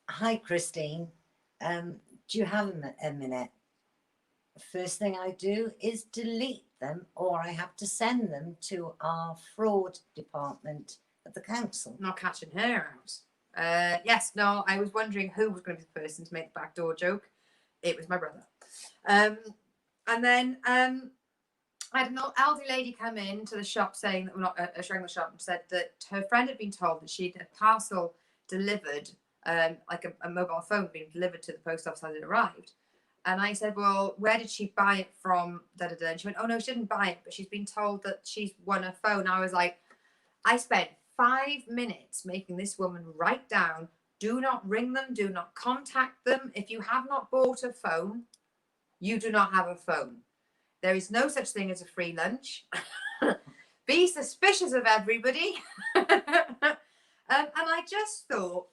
hi, Christine, do you have a minute? First thing I do is delete them, or I have to send them to our fraud department at the council. Not catching her out. Yes, no, I was wondering who was going to be the person to make the backdoor joke. It was my brother. And then I had an elderly lady come in to the shop saying that, well, not showing the shop, and said that her friend had been told that she'd a parcel delivered, like a mobile phone being delivered to the post office as it arrived. And I said, well, where did she buy it from? And she went, oh, no, she didn't buy it, but she's been told that she's won a phone. I was like, I spent 5 minutes making this woman write down Do not ring them. Do not contact them. If you have not bought a phone, you do not have a phone. There is no such thing as a free lunch. Be suspicious of everybody. And I just thought,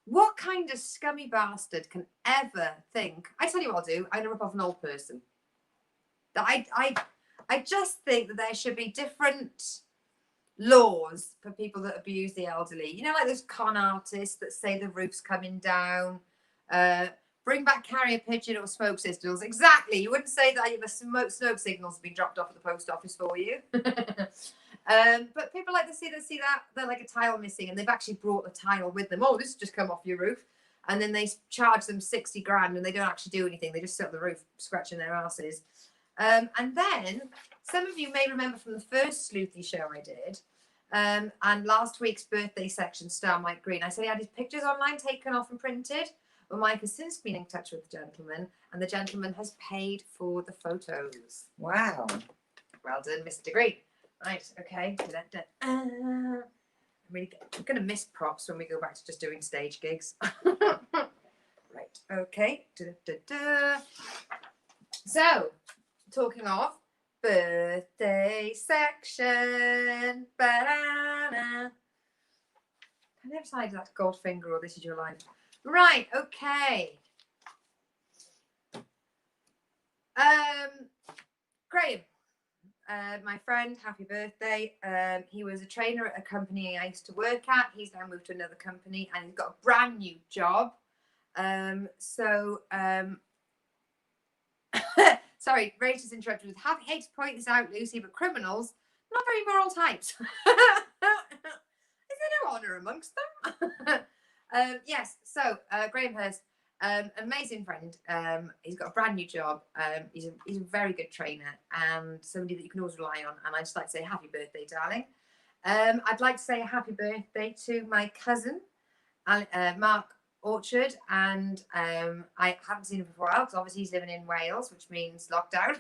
what kind of scummy bastard can ever think? I tell you what I'll do. I'm gonna rip off an old person. I just think that there should be different laws for people that abuse the elderly. You know, like those con artists that say the roof's coming down. Bring back carrier pigeon or smoke signals. Exactly. You wouldn't say that the smoke signals have been dropped off at the post office for you. But people like to see that they're like a tile missing and they've actually brought the tile with them. Oh, this has just come off your roof. And then they charge them 60 grand and they don't actually do anything. They just sit on the roof scratching their asses. And then some of you may remember from the first Sleuthy show I did, and last week's birthday section, Star Mike Green, I said he had his pictures online taken off and printed. Well, Mike has since been in touch with the gentleman, and the gentleman has paid for the photos. Wow. Well done, Mr. Green. Right, okay. I'm going to miss props when we go back to just doing stage gigs. Right, okay. So, talking of birthday section. Ba-da-da. I never decided that's Goldfinger or This Is Your Life. Right, okay. Graham, my friend, happy birthday. He was a trainer at a company I used to work at. He's now moved to another company and he's got a brand new job. Sorry, Rachel's interrupted with, hate to point this out, Lucy, but criminals, not very moral types. Is there no honour amongst them? Yes, so Graham Hurst, amazing friend. He's got a brand new job. He's a very good trainer and somebody that you can always rely on. And I'd just like to say happy birthday, darling. I'd like to say a happy birthday to my cousin, Mark Orchard, and I haven't seen him for a while because obviously he's living in Wales, which means lockdown.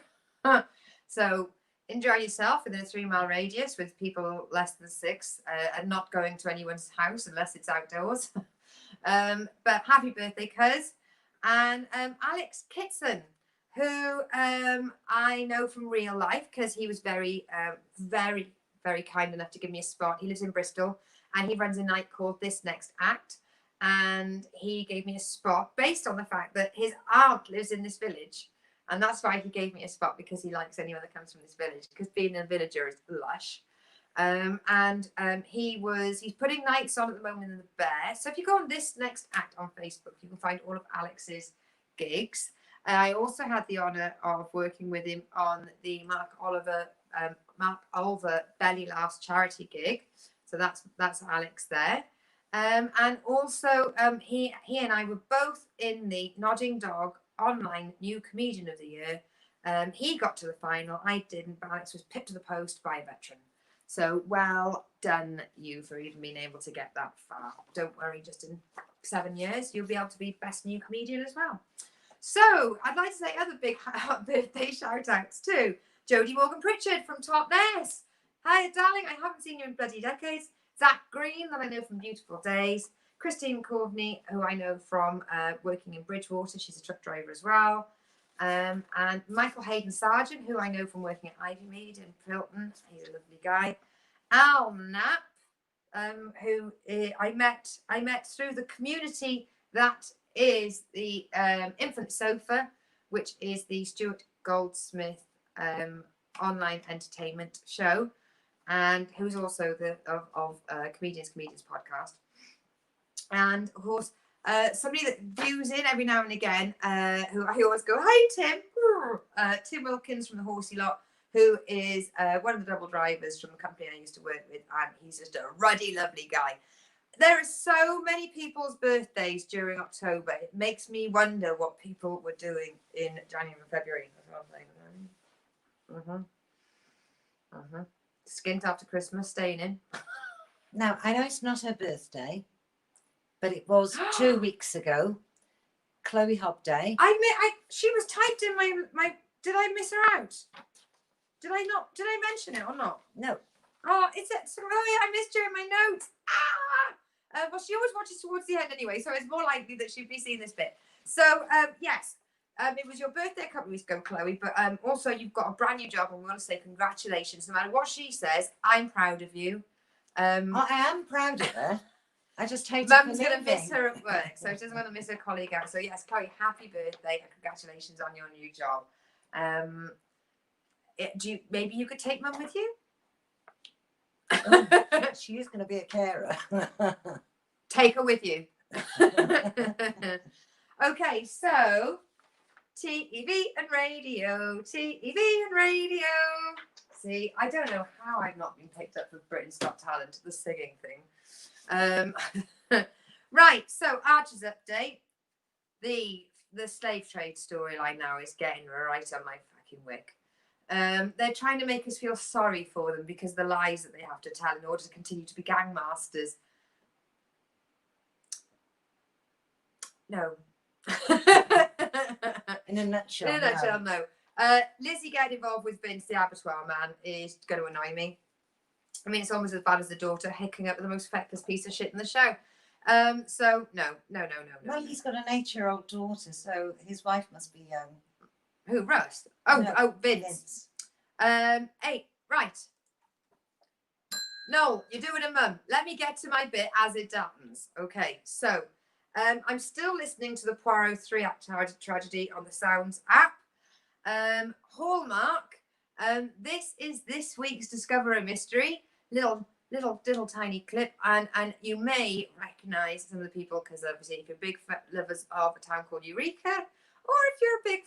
So enjoy yourself within a 3-mile radius with people less than 6 and not going to anyone's house unless it's outdoors. But happy birthday, cuz. And Alex Kitson, who I know from real life because he was very, very, very kind enough to give me a spot. He lives in Bristol and he runs a night called This Next Act. And he gave me a spot based on the fact that his aunt lives in this village. And that's why he gave me a spot, because he likes anyone that comes from this village, because being a villager is lush. He's putting nights on at the moment in the Bear. So if you go on This Next Act on Facebook, you can find all of Alex's gigs. I also had the honour of working with him on the Mark Olver Belly Laughs charity gig. So that's Alex there. And also he and I were both in the Nodding Dog online New Comedian of the Year. He got to the final, I didn't, but Alex was picked to the post by a veteran. So well done you for even being able to get that far. Don't worry, just in 7 years you'll be able to be best new comedian as well. So I'd like to say other big birthday shout outs too. Jodie Morgan Pritchard from Totnes. Hi darling, I haven't seen you in bloody decades. Zach Green, that I know from Beautiful Days. Christine Courtney, who I know from working in Bridgewater. She's a truck driver as well. And Michael Hayden Sargent, who I know from working at Ivymead in Pilton. He's a lovely guy. Al Knapp, who I met through the community that is the Infinite Sofa, which is the Stuart Goldsmith online entertainment show, and who's also of Comedians podcast. And of course, somebody that views in every now and again, who I always go, hi Tim, Tim Wilkins from the Horsey Lot, who is one of the double drivers from the company I used to work with, and he's just a ruddy, lovely guy. There are so many people's birthdays during October. It makes me wonder what people were doing in January and February. Skint after Christmas, staying in. Now, I know it's not her birthday, but it was 2 weeks ago. Chloe Hobday. She was typed in my. Did I miss her out? Did I not? Did I mention it or not? No. Oh, it's it. Sorry, I missed you in my notes. Well, she always watches towards the end anyway, so it's more likely that she'd be seeing this bit. So, yes, it was your birthday a couple of weeks ago, Chloe, but also you've got a brand new job, and we want to say congratulations. No matter what she says, I'm proud of you. I am proud of her. I just hate Mum's going to miss her at work, so she doesn't want to miss her colleague out. So, yes, Chloe, happy birthday and congratulations on your new job. Maybe you could take Mum with you? She is going to be a carer. Take her with you. Okay, so TV and radio, TV and radio. See, I don't know how I've not been picked up for Britain's Got Talent, the singing thing. Right, so Archer's update. The slave trade storyline now is getting right on my fucking wick. They're trying to make us feel sorry for them because of the lies that they have to tell in order to continue to be gangmasters. No. In a nutshell. In a nutshell, no. Lizzie getting involved with Vince, the abattoir man, is going to annoy me. I mean, it's almost as bad as the daughter hooking up with the most feckless piece of shit in the show. So, no. Well, he's got an 8-year-old daughter, so his wife must be young. Who, Russ? Oh, No, oh, Vince. Hey, right. No, you're doing a Mum. Let me get to my bit as it happens. Okay, so I'm still listening to the Poirot 3-act tragedy on the Sounds app. Hallmark. This is this week's Discover a Mystery. Little tiny clip, and you may recognise some of the people because obviously if you're big lovers of a town called Eureka, or if you're a big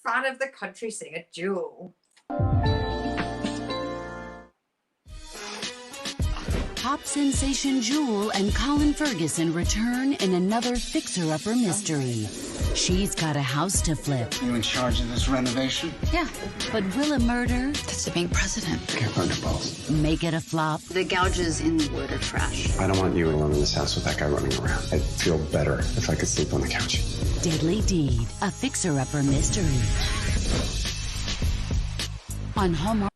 fan of the country singer Jewel. Pop sensation Jewel and Colin Ferguson return in another fixer-upper mystery. She's got a house to flip. You in charge of this renovation? Yeah, but will a murder That's the bank president. Can't burn your balls. make it a flop? The gouges in the wood are trash. I don't want you alone in this house with that guy running around. I'd feel better if I could sleep on the couch. Deadly Deed, a fixer-upper mystery. On Hallmark.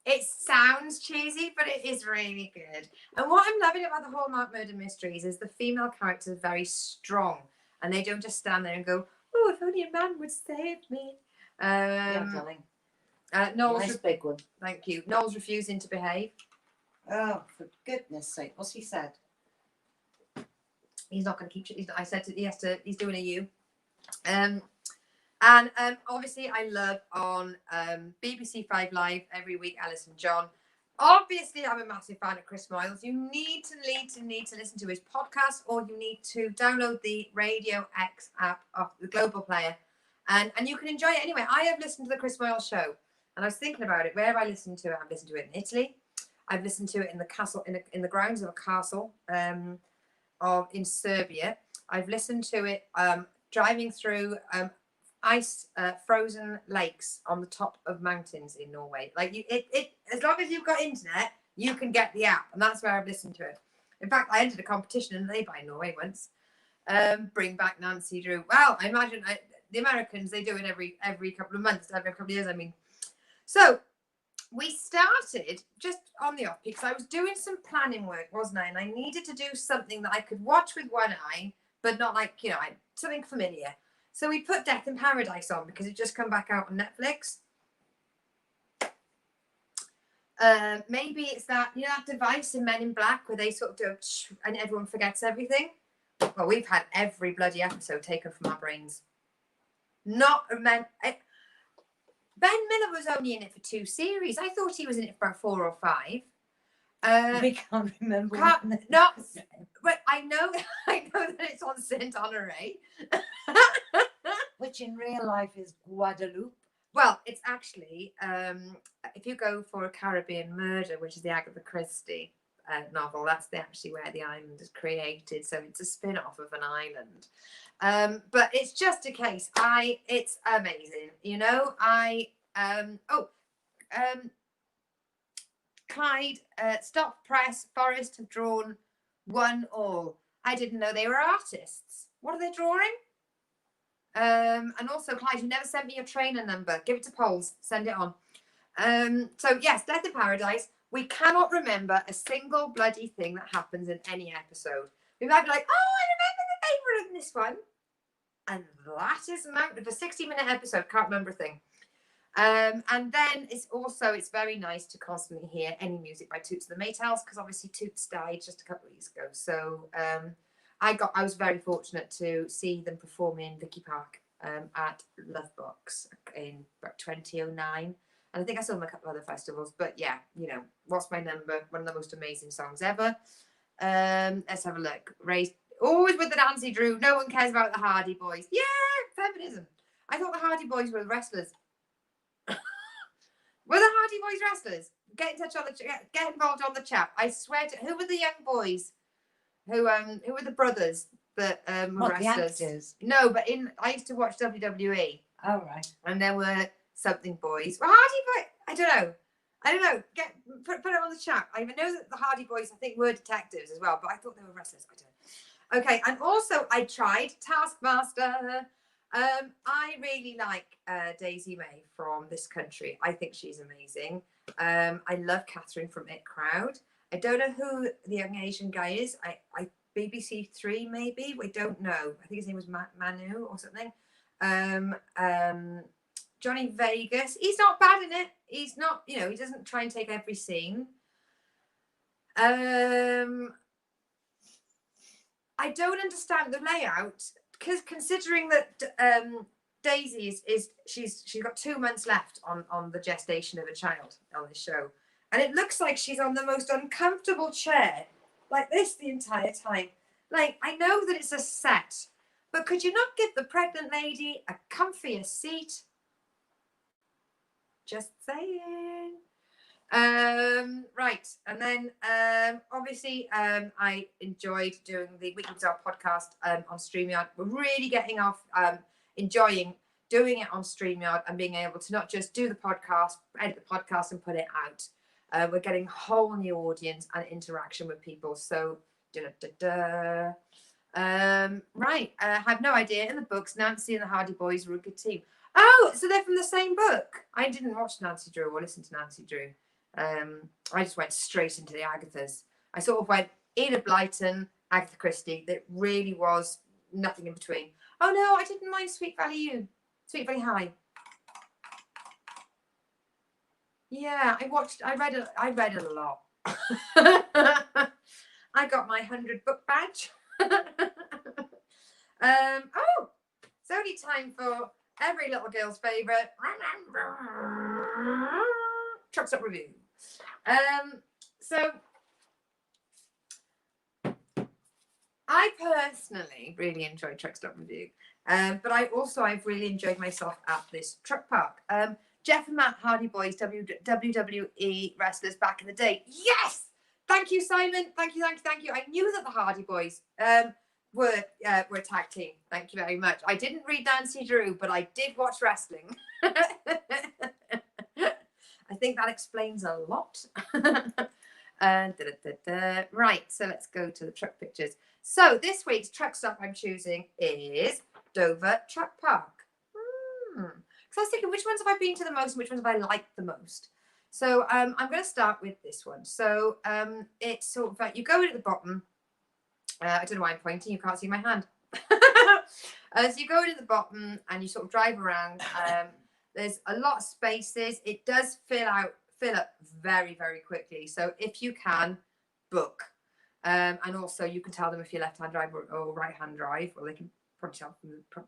It sounds cheesy, but it is really good. And what I'm loving about the Hallmark murder mysteries is the female characters are very strong, and they don't just stand there and go, "Oh, if only a man would save me." Yeah, darling. Noel's Nice big one. thank you. Noel's refusing to behave. Oh, for goodness sake. What's he said? He's not going to keep. I said he's doing a U. And obviously I love on BBC 5 Live every week, Alice and John. Obviously, I'm a massive fan of Chris Moyles. You need to listen to his podcast, or you need to download the Radio X app of the Global Player, and you can enjoy it anyway. I have listened to the Chris Moyles show, and I was thinking about it. Where have I listened to it? I've listened to it in Italy. I've listened to it in the castle, in the grounds of a castle in Serbia. I've listened to it driving through ice frozen lakes on the top of mountains in Norway. Like it as long as you've got internet, you can get the app, and that's where I've listened to it. In fact, I entered a competition in lay-by Norway once. Bring back Nancy Drew. Well, I imagine the Americans, they do it every couple of months, every couple of years. I mean, so we started just on the off because I was doing some planning work, wasn't I? And I needed to do something that I could watch with one eye, but not like something familiar. So we put Death in Paradise on because it just come back out on Netflix. Maybe it's that that device in Men in Black where they sort of do and everyone forgets everything. Well, we've had every bloody episode taken from our brains. Ben Miller was only in it for 2 series. I thought he was in it for about 4 or 5. We can't remember. No, but I know that it's on Saint Honoré. Which in real life is Guadeloupe. Well, it's actually if you go for A Caribbean Murder, which is the Agatha Christie novel, that's actually where the island is created. So it's a spin-off of an island. But it's just a case. It's amazing. Clyde, Stop Press, Forest have drawn 1 all. I didn't know they were artists. What are they drawing? And also, Clyde, you never sent me your trainer number. Give it to Poles. Send it on. So yes, Death in Paradise. we cannot remember a single bloody thing that happens in any episode. We might be like, oh, I remember the favourite in this one. And that is amount of a 60-minute episode, can't remember a thing. And then it's very nice to constantly hear any music by Toots and the Maytals, because obviously Toots died just a couple of weeks ago. So I was very fortunate to see them perform in Vicky Park at Lovebox in about 2009. And I think I saw them at a couple of other festivals. But yeah, you know, What's My Number? One of the most amazing songs ever. Let's have a look. Raised always with the Nancy Drew. No one cares about the Hardy Boys. Yeah, feminism. I thought the Hardy Boys were wrestlers. Were the Hardy Boys wrestlers? Get in touch on the get involved on the chat. I swear to who were the young boys? Who were the brothers that were What, the wrestlers? actors? No, but I used to watch WWE. Oh, right. And there were something boys. Well, Hardy Boys, I don't know. Put it on the chat. I even know that the Hardy Boys, I think, were detectives as well, but I thought they were wrestlers. I don't know. Okay, and also I tried Taskmaster. I really like Daisy May from This Country. I think she's amazing. I love Catherine from It Crowd. I don't know who the young Asian guy is. I BBC Three maybe. We don't know. I think his name was Manu or something. Johnny Vegas. He's not bad in it. He's not. You know, he doesn't try and take every scene. I don't understand the layout, because considering that Daisy she's got 2 months left on the gestation of a child on this show, and it looks like she's on the most uncomfortable chair like this the entire time. Like, I know that it's a set, but could you not give the pregnant lady a comfier seat? Just saying. Right, and then obviously I enjoyed doing the Weekly Bazaar podcast on StreamYard. We're really getting off enjoying doing it on StreamYard and being able to not just do the podcast, edit the podcast and put it out. We're getting a whole new audience and interaction with people. So right, I have no idea. In the books, Nancy and the Hardy Boys were a good team. Oh, so they're from the same book. I didn't watch Nancy Drew or listen to Nancy Drew. I just went straight into the Agathas. I sort of went Enid Blyton, Agatha Christie. There really was nothing in between. Oh no, I didn't mind Sweet Valley High. Yeah, I read a lot. I got my 100 book badge. Oh, it's only time for every little girl's favourite Truck Stop Review. So I personally really enjoyed Truck Stop Review, but I've really enjoyed myself at this truck park. Jeff and Matt Hardy Boys, WWE wrestlers back in the day. Yes, thank you, Simon. Thank you. I knew that the Hardy Boys were a tag team. Thank you very much. I didn't read Nancy Drew, but I did watch wrestling. I think that explains a lot. Right, so let's go to the truck pictures. So this week's truck stop I'm choosing is Dover Truck Park. Because I was thinking, which ones have I been to the most and which ones have I liked the most? So I'm going to start with this one. So it's sort of like you go in at the bottom. I don't know why I'm pointing. You can't see my hand. So you go in at the bottom and you sort of drive around. There's a lot of spaces. It does fill up very, very quickly. So if you can, book. And also you can tell them if you're left-hand drive or right-hand drive, or they can probably tell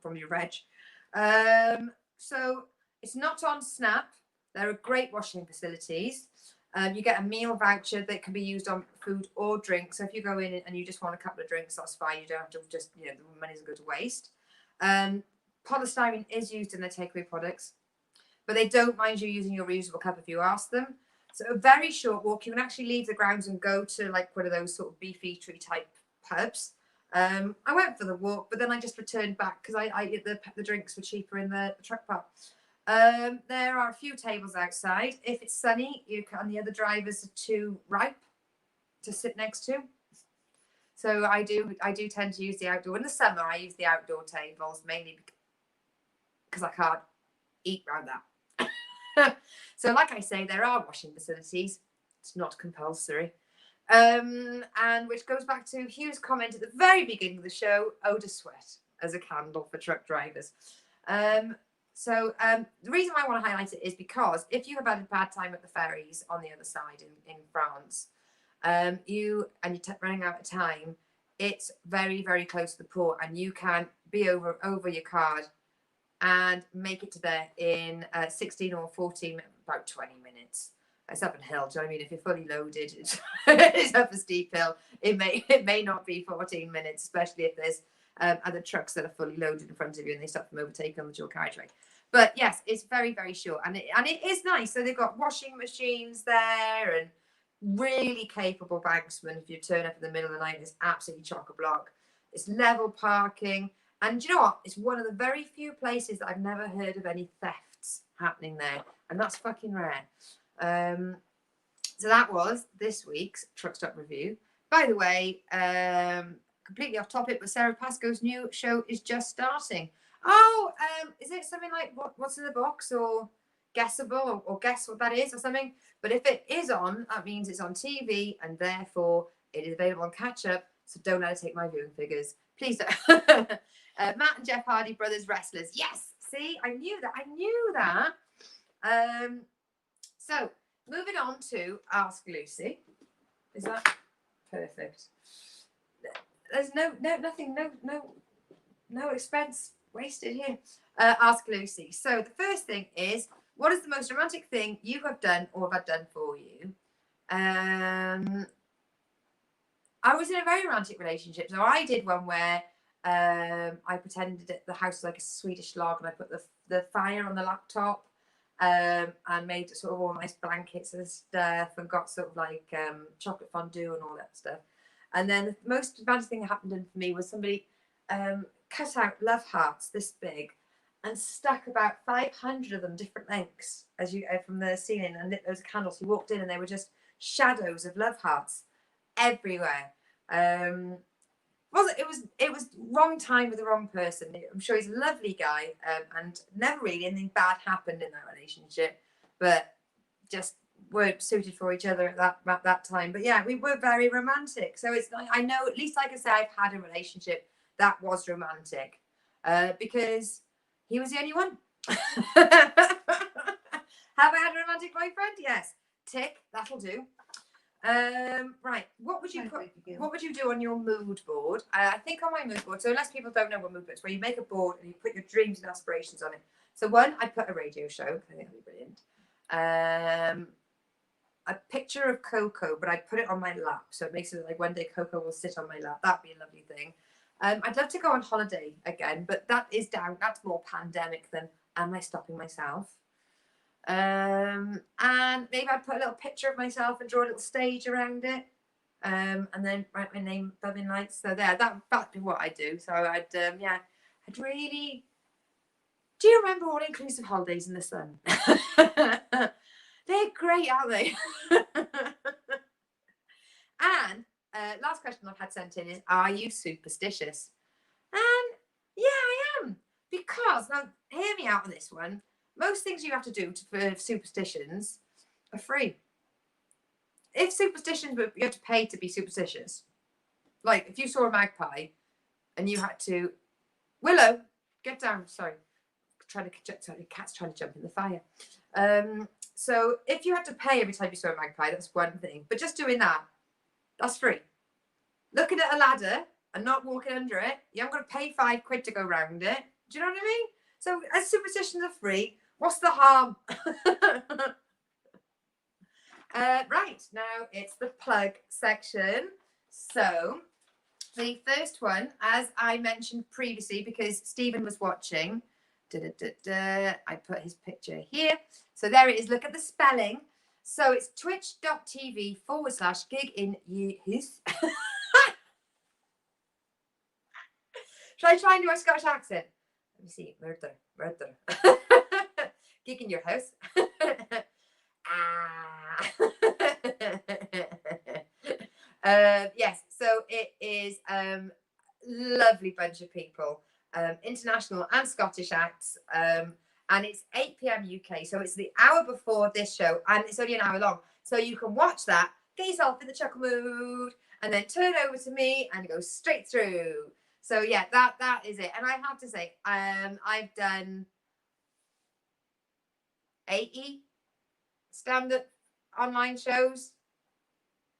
from your reg. So it's not on Snap. There are great washing facilities. You get a meal voucher that can be used on food or drink. So if you go in and you just want a couple of drinks, that's fine. You don't have to just, the money doesn't go to waste. Polystyrene is used in their takeaway products, but they don't mind you using your reusable cup if you ask them. So a very short walk. You can actually leave the grounds and go to like one of those sort of beef eatery type pubs. I went for the walk, but then I just returned back because the drinks were cheaper in the truck park. There are a few tables outside. If it's sunny, the other drivers are too ripe to sit next to. So I do tend to use the outdoor. In the summer, I use the outdoor tables mainly because I can't eat around that. So like I say, there are washing facilities. It's not compulsory. And which goes back to Hugh's comment at the very beginning of the show, Oda Sweat as a candle for truck drivers. So the reason why I want to highlight it is because if you have had a bad time at the ferries on the other side in France, you're running out of time, it's very, very close to the port, and you can be over your card and make it to there in 16 or 14, about 20 minutes. It's up a hill. Do you know what I mean? If you're fully loaded, it's up a steep hill. It may not be 14 minutes, especially if there's other trucks that are fully loaded in front of you and they stop them overtaking on the dual carriageway. But yes, it's very, very short, and it is nice. So they've got washing machines there and really capable banksmen. If you turn up in the middle of the night, it's absolutely chock-a-block. It's level parking, and do you know what? It's one of the very few places that I've never heard of any thefts happening there, and that's fucking rare. So that was this week's Truck Stop Review. By the way, completely off topic, but Sarah Pascoe's new show is just starting. Oh, is it something like what's in the box, or Guessable, or Guess What That Is, or something? But if it is on, that means it's on TV, and therefore it is available on Catch Up. So don't let it take my viewing figures, please don't. Matt and Jeff Hardy, brothers wrestlers. Yes, see, I knew that. So moving on to Ask Lucy. Is that perfect? There's no expense wasted here. Ask Lucy. So the first thing is, what is the most romantic thing you have done or have I done for you? I was in a very romantic relationship. So I did one where I pretended that the house was like a Swedish log, and I put the fire on the laptop, and made sort of all nice blankets and stuff, and got sort of like chocolate fondue and all that stuff. And then the most romantic thing that happened for me was somebody cut out love hearts this big and stuck about 500 of them different lengths as you from the ceiling, and lit those candles. You walked in and they were just shadows of love hearts everywhere. It was wrong time with the wrong person. I'm sure he's a lovely guy, and never really anything bad happened in that relationship, but just weren't suited for each other at that time. But yeah, we were very romantic. So it's I know, at least I can say I've had a relationship that was romantic, because he was the only one. Have I had a romantic boyfriend? Yes. Tick. That'll do. Right. What would you do on your mood board? I think on my mood board. So unless people don't know what mood board is, where you make a board and you put your dreams and aspirations on it. So one, I put a radio show. I think that'd be brilliant. A picture of Coco, but I put it on my lap, so it makes it like one day Coco will sit on my lap. That'd be a lovely thing. I'd love to go on holiday again, but that's more pandemic than am I stopping myself? And maybe I'd put a little picture of myself and draw a little stage around it, and then write my name above in lights. So that'd be what I do. So I'd really. Do you remember all-inclusive holidays in the sun? They're great, aren't they? And last question I've had sent in is, are you superstitious? And yeah, I am. Because, now, hear me out on this one. Most things you have to do for superstitions are free. If superstitions, you have to pay to be superstitious. Like, if you saw a magpie and you had to, Willow, get down, sorry. The cat's trying to jump in the fire. So if you had to pay every time you saw a magpie, that's one thing. But just doing that, that's free. Looking at a ladder and not walking under it, you haven't got to pay £5 to go round it. Do you know what I mean? So as superstitions are free, what's the harm? Right, now it's the plug section. So the first one, as I mentioned previously, because Stephen was watching, I put his picture here. So there it is. Look at the spelling. So it's twitch.tv/gig in youth. Shall I try and do a Scottish accent? Let me see. Murder. Gig in your house. Yes. So it is lovely bunch of people. International and Scottish acts. and it's 8 p.m. UK. So it's the hour before this show, and it's only an hour long. So you can watch that, get yourself in the chuckle mood, and then turn over to me and go straight through. So yeah, that is it. And I have to say, I've done 80 stand-up online shows.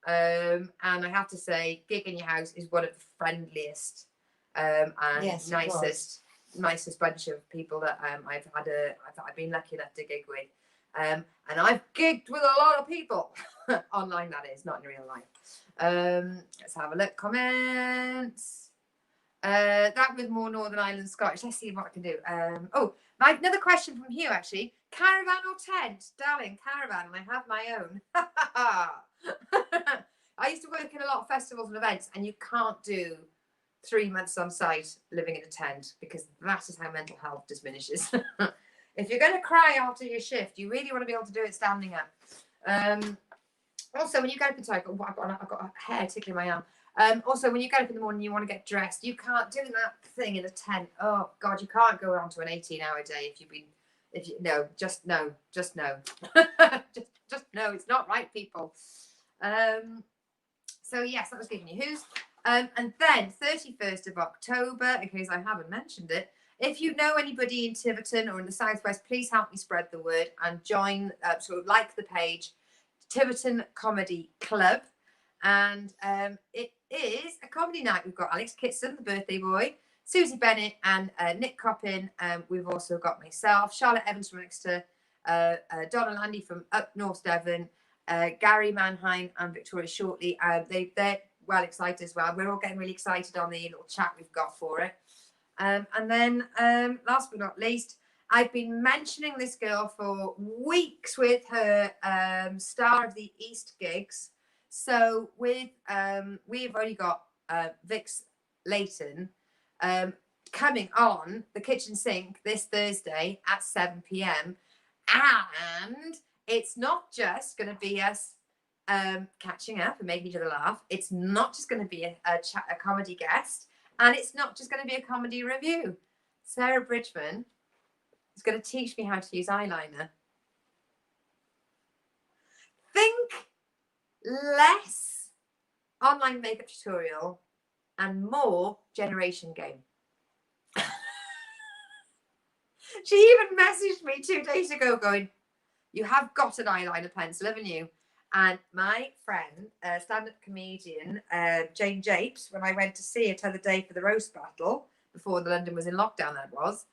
And I have to say, Gig in Your House is one of the friendliest and Yes, it nicest bunch of people that I've been lucky enough to gig with. And I've gigged with a lot of people online, that is, not in real life. Let's have a look. Comments. That with more Northern Ireland Scottish. Let's see what I can do. Another question from Hugh, actually. Caravan or tent? Darling, caravan, and I have my own. I used to work in a lot of festivals and events, and you can't do 3 months on site living in a tent, because that is how mental health diminishes. If you're going to cry after your shift, you really want to be able to do it standing up. Also, when you get up, I've got a hair tickling my arm. Also, when you get up in the morning, you want to get dressed. You can't do that thing in a tent. Oh God, you can't go on to an 18-hour day just no, just no, it's not right, people. So yes, that was Gig in Your House. And then 31st of October, in case I haven't mentioned it, if you know anybody in Tiverton or in the Southwest, please help me spread the word and join, like the page, Tiverton Comedy Club. And it is a comedy night. We've got Alex Kitson, the birthday boy, Susie Bennett, and Nick Coppin. We've also got myself, Charlotte Evans from Exeter, Donna Landy from up North Devon, Gary Manheim and Victoria Shortley. They're well excited as well. We're all getting really excited on the little chat we've got for it. And then last but not least, I've been mentioning this girl for weeks with her Star of the East gigs. So with we've only got Vix Layton coming on the kitchen sink this Thursday at 7 p.m. And it's not just going to be us catching up and making each other laugh. It's not just going to be a comedy guest, and it's not just going to be a comedy review. Sarah Bridgman is going to teach me how to use eyeliner. Think less online makeup tutorial and more generation game. She even messaged me 2 days ago going, "You have got an eyeliner pencil, haven't you?" And my friend, stand-up comedian Jane Japes, when I went to see her the other day for the roast battle, before the London was in lockdown, that was,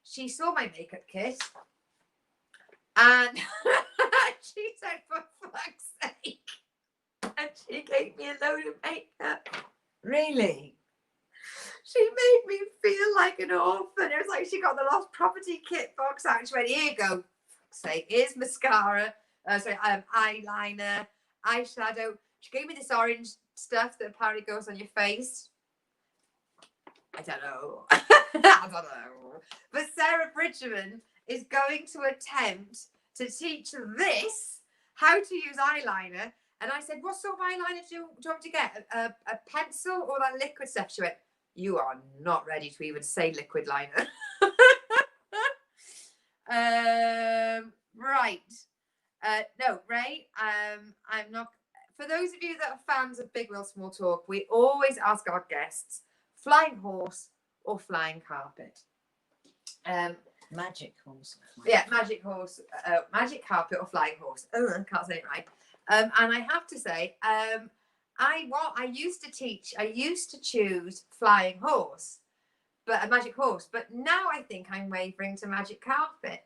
she saw my makeup kit and she said, "For fuck's sake." And she gave me a load of makeup. Really? She made me feel like an orphan. It was like she got the lost property kit box out. She went, "Here you go. Say, here's mascara, eyeliner, eyeshadow." She gave me this orange stuff that apparently goes on your face. I don't know. I don't know. But Sarah Bridgman is going to attempt to teach this how to use eyeliner. And I said, "What sort of eyeliner do you want to get? A pencil or that liquid stuff?" She went, "You are not ready to even say liquid liner." Right. No, Ray, I'm not. For those of you that are fans of Big Wheel Small Talk, we always ask our guests, flying horse or flying carpet? Magic horse. Yeah, magic horse, magic carpet or flying horse. Oh, I can't say it right. And I have to say, I used to choose flying horse, but a magic horse. But now I think I'm wavering to magic carpet.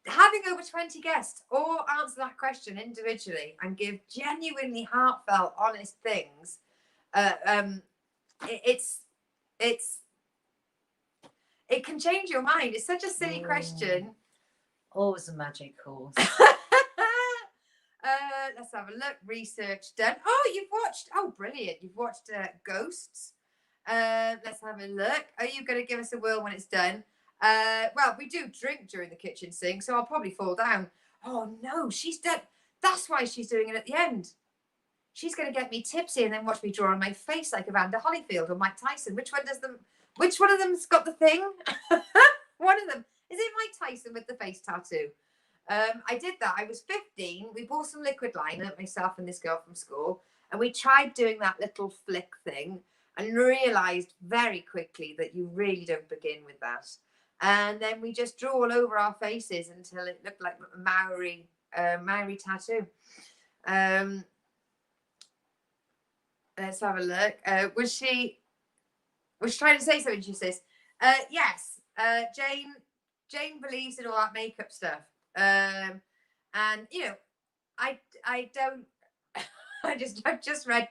Having over 20 guests all answer that question individually and give genuinely heartfelt, honest things, it can change your mind. It's such a silly question. Always a magic horse. Let's have a look. Research done. Oh, you've watched. Oh, brilliant. You've watched Ghosts. Let's have a look. Are you going to give us a whirl when it's done? Well, we do drink during the kitchen sink, so I'll probably fall down. Oh, no, she's done. That's why she's doing it at the end. She's going to get me tipsy and then watch me draw on my face like Evander Holyfield or Mike Tyson. Which one of them's got the thing? One of them. Is it Mike person with the face tattoo. I did that. I was 15. We bought some liquid liner, myself and this girl from school, and we tried doing that little flick thing and realised very quickly that you really don't begin with that. And then we just drew all over our faces until it looked like a Maori tattoo. Let's have a look. Was she trying to say something? She says, yes. Jane believes in all that makeup stuff. And you know, I don't. I've just read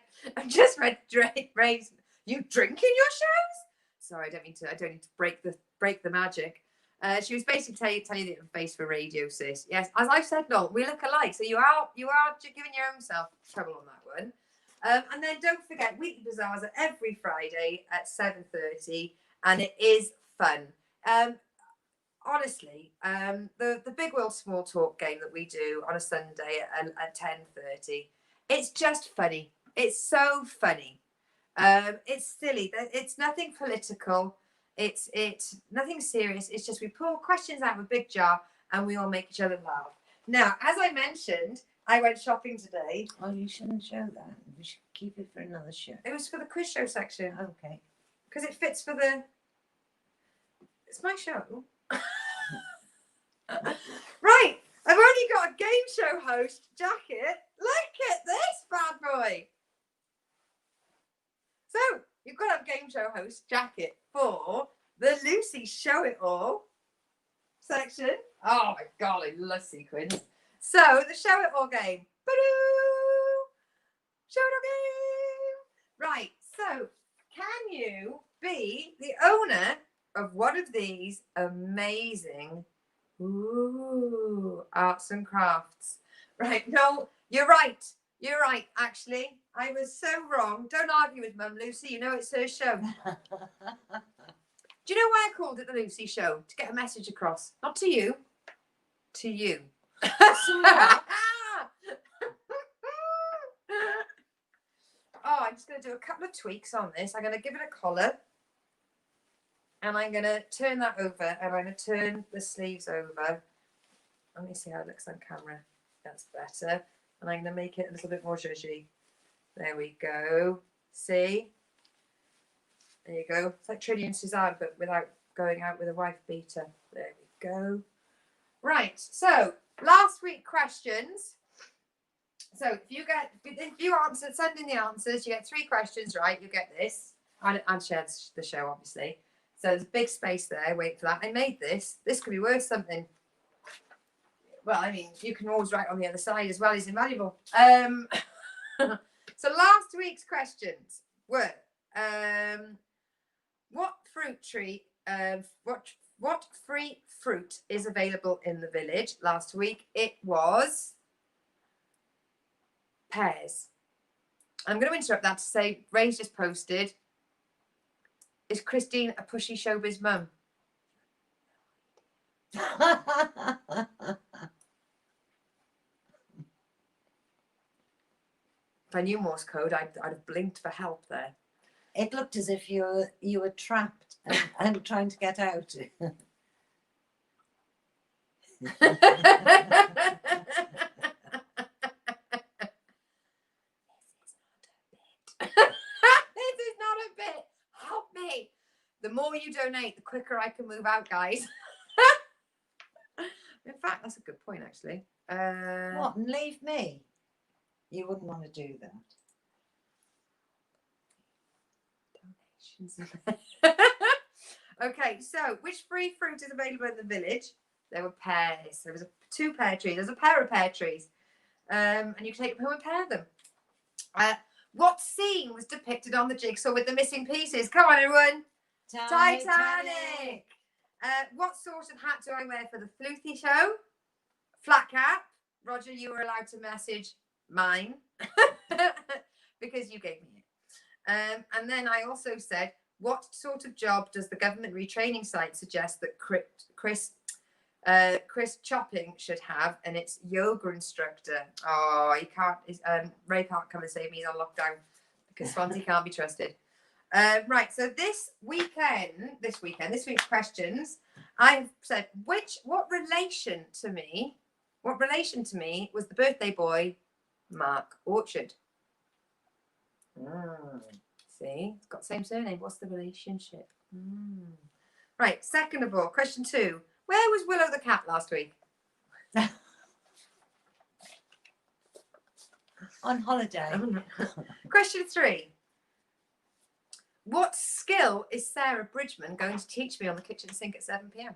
Ray's. You drink in your shows? Sorry, I don't need to break the magic. She was basically telling you the face for radio, sis. Yes, as I've said, no, we look alike. So you are giving your own self trouble on that one. And then don't forget, Weekly Bazaars are every Friday at 7:30, and it is fun. Honestly, the Big World Small Talk game that we do on a Sunday at 10:30, it's just funny. It's so funny. It's silly. It's nothing political. It's nothing serious. It's just we pull questions out of a big jar and we all make each other laugh. Now, as I mentioned, I went shopping today. Oh, you shouldn't show that. We should keep it for another show. It was for the quiz show section. Okay. Because it fits for the... It's my show. Right. I've only got a game show host jacket. Look at this bad boy. So, you've got a game show host jacket for the Lucy Show It All section. Oh my God, I love sequins. So, the Show It All game. Ba-doo! Show It All game. Right, so can you be the owner of one of these amazing arts and crafts? Right, no, you're right. You're right, actually. I was so wrong. Don't argue with Mum, Lucy. You know it's her show. Do you know why I called it the Lucy Show? To get a message across. Not to you. To you. Oh, I'm just going to do a couple of tweaks on this. I'm going to give it a collar. And I'm going to turn that over. And I'm going to turn the sleeves over. Let me see how it looks on camera. That's better. And I'm going to make it a little bit more zhuzhy. There we go. See? There you go. It's like Trinity and Suzanne, but without going out with a wife beater. There we go. Right. So, last week questions. So, if you send in the answers, you get 3 questions right. You get this. And share the show, obviously. So, there's a big space there. Wait for that. I made this. This could be worth something. Well, I mean, you can always write on the other side as well. It's invaluable. So last week's questions were, what free fruit is available in the village? Last week it was pears. I'm going to interrupt that to say, Ray's just posted, is Christine a pushy showbiz mum? If I knew Morse code, I'd have blinked for help there. It looked as if you were trapped and trying to get out. This is not a bit. Help me. The more you donate, the quicker I can move out, guys. In fact, that's a good point, actually. What, and leave me? You wouldn't want to do that. Donations. Okay, so which free fruit is available in the village? There were pears. There was 2 pear trees. There's a pair of pear trees. And you can take them home and pair them. What scene was depicted on the jigsaw with the missing pieces? Come on, everyone. Titanic. What sort of hat do I wear for the Floothy show? Flat cap. Roger, you were allowed to message mine because you gave me it. And then I also said, what sort of job does the government retraining site suggest that Chris Chopping should have? And it's yoga instructor. Oh, he can't. Ray can't come and save me. He's on lockdown because Swansea can't be trusted. Right. So this week's questions, I've said, what relation to me was the birthday boy, Mark Orchard? See, it's got the same surname. What's the relationship? Right, second of all, question 2. Where was Willow the cat last week? On holiday. Question 3. What skill is Sarah Bridgman going to teach me on the kitchen sink at 7 p.m?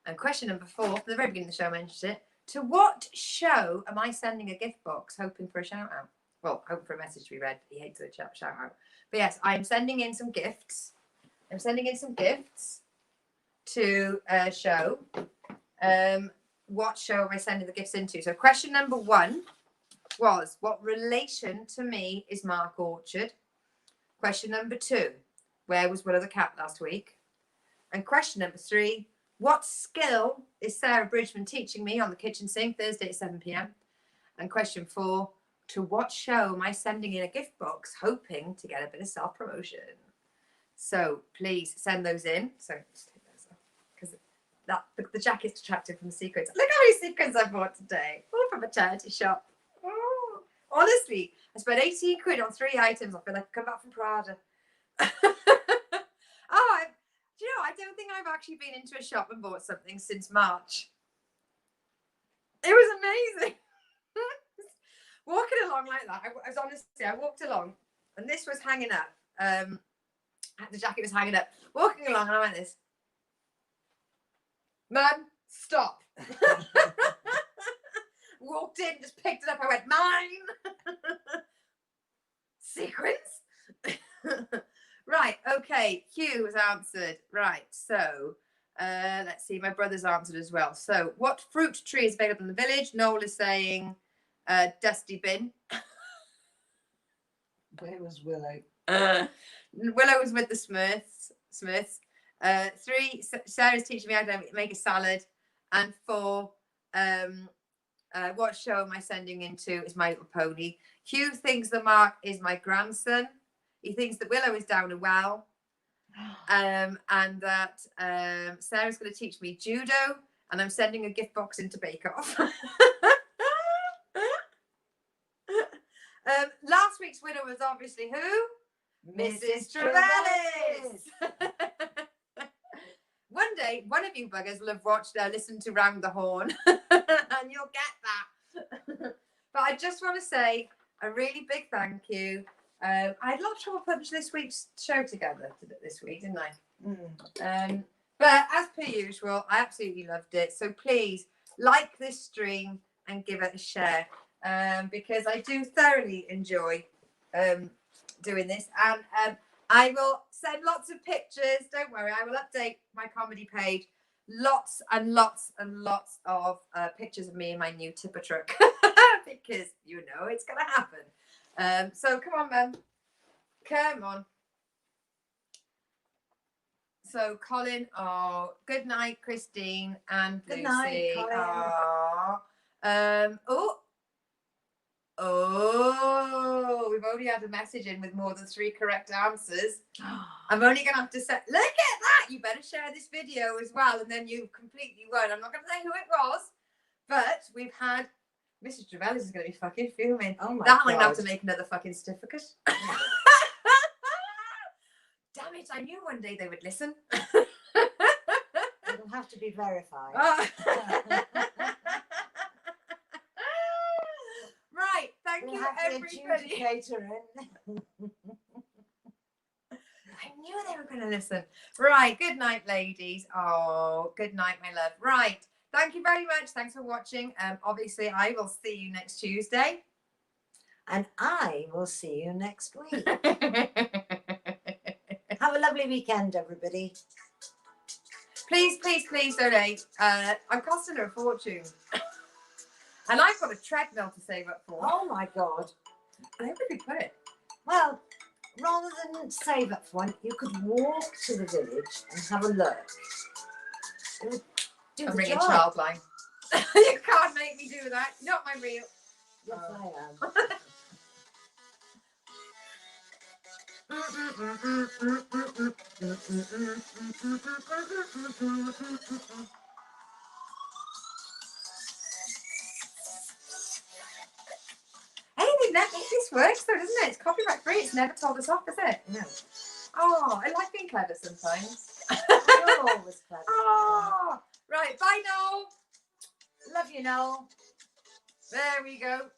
And question number 4, from the very beginning of the show I mentioned it. To what show am I sending a gift box hoping for a shout out? Well, hoping for a message to be read. He hates a shout out. But yes, I'm sending in some gifts. I'm sending in some gifts to a show. What show am I sending the gifts into? So question number 1 was, what relation to me is Mark Orchard? Question number 2, where was Willow the cat last week? And question number 3, what skill is Sarah Bridgman teaching me on the kitchen sink Thursday at 7 p.m? And question 4, to what show am I sending in a gift box hoping to get a bit of self-promotion? So please send those in. So just take those off, because the jacket's attractive from the sequins. Look how many sequins I bought today. All from a charity shop. Oh, honestly, I spent 18 quid on 3 items. I feel like I come back from Prada. Do you know, I don't think I've actually been into a shop and bought something since March. It was amazing. Walking along like that, I walked along and this was hanging up. The jacket was hanging up. Walking along and I went this. Mum, stop. Walked in, just picked it up. I went, mine. Sequins. Right, okay. Hugh has answered. Right, so let's see. My brother's answered as well. So, what fruit tree is available in the village? Noel is saying dusty bin. Where was Willow? Willow was with the Smiths. 3, Sarah's teaching me how to make a salad. And 4, what show am I sending into is My Little Pony. Hugh thinks that Mark is my grandson. He thinks that Willow is down a well. And that Sarah's going to teach me judo. And I'm sending a gift box into Bake Off. Last week's winner was obviously who? Mrs. Trevellis. One day, one of you buggers will have listened to Round the Horn, and you'll get that. But I just want to say a really big thank you. I had a lot of trouble putting this week's show together this week, didn't I? But as per usual, I absolutely loved it. So please like this stream and give it a share, because I do thoroughly enjoy doing this. And I will send lots of pictures. Don't worry, I will update my comedy page. Lots and lots and lots of pictures of me in my new tipper truck, because you know it's going to happen. So come on, Mum. Come on. So Colin, oh, good night, Christine and Lucy. Good night, Colin. We've already had a message in with more than 3 correct answers. I'm only going to have to say, look at that. You better share this video as well. And then you completely won. I'm not going to say who it was, but we've had, Mrs. Trevellis is going to be fucking fuming. Oh my God. I'm God. going to have to make another fucking certificate. Damn it, I knew one day they would listen. It'll have to be verified. Oh. Right, thank you, everybody. I knew they were going to listen. Right, good night, ladies. Oh, good night, my love. Right, thank you very much. Thanks for watching. Obviously, I will see you next Tuesday. And I will see you next week. Have a lovely weekend, everybody. Please, please, please donate. I'm costing her a fortune. And I've got a treadmill to save up for. Oh my God. Where would we put it? Well, rather than save up for one, you could walk to the village and have a look. It would do I'm the ringing job. Childline. You can't make me do that. You're not my real. Yes, I am. This works though, doesn't it? It's copyright free. It's never told us off, is it? No. Oh, I like being clever sometimes. You're always clever. Oh, right. Bye, Noel. Love you, Noel. There we go.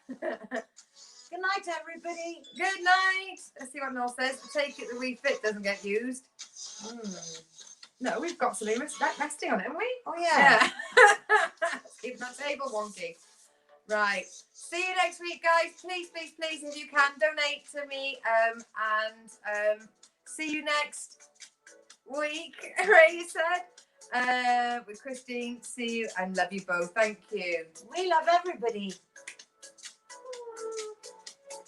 Good night, everybody. Good night. Let's see what Noel says. Take it the Wii Fit doesn't get used. No, we've got something resting on it, haven't we? Oh, yeah. Keep that table wonky. Right. See you next week, guys. Please, please, please, if you can, donate to me. And see you next week, Ray said. With Christine. See you and love you both. Thank you. We love everybody.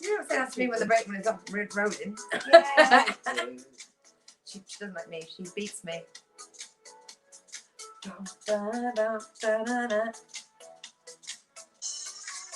You don't say that to me when the break when it's off rolling. Yeah, I do. She doesn't like me. She beats me. Da, da, da, da, da, da.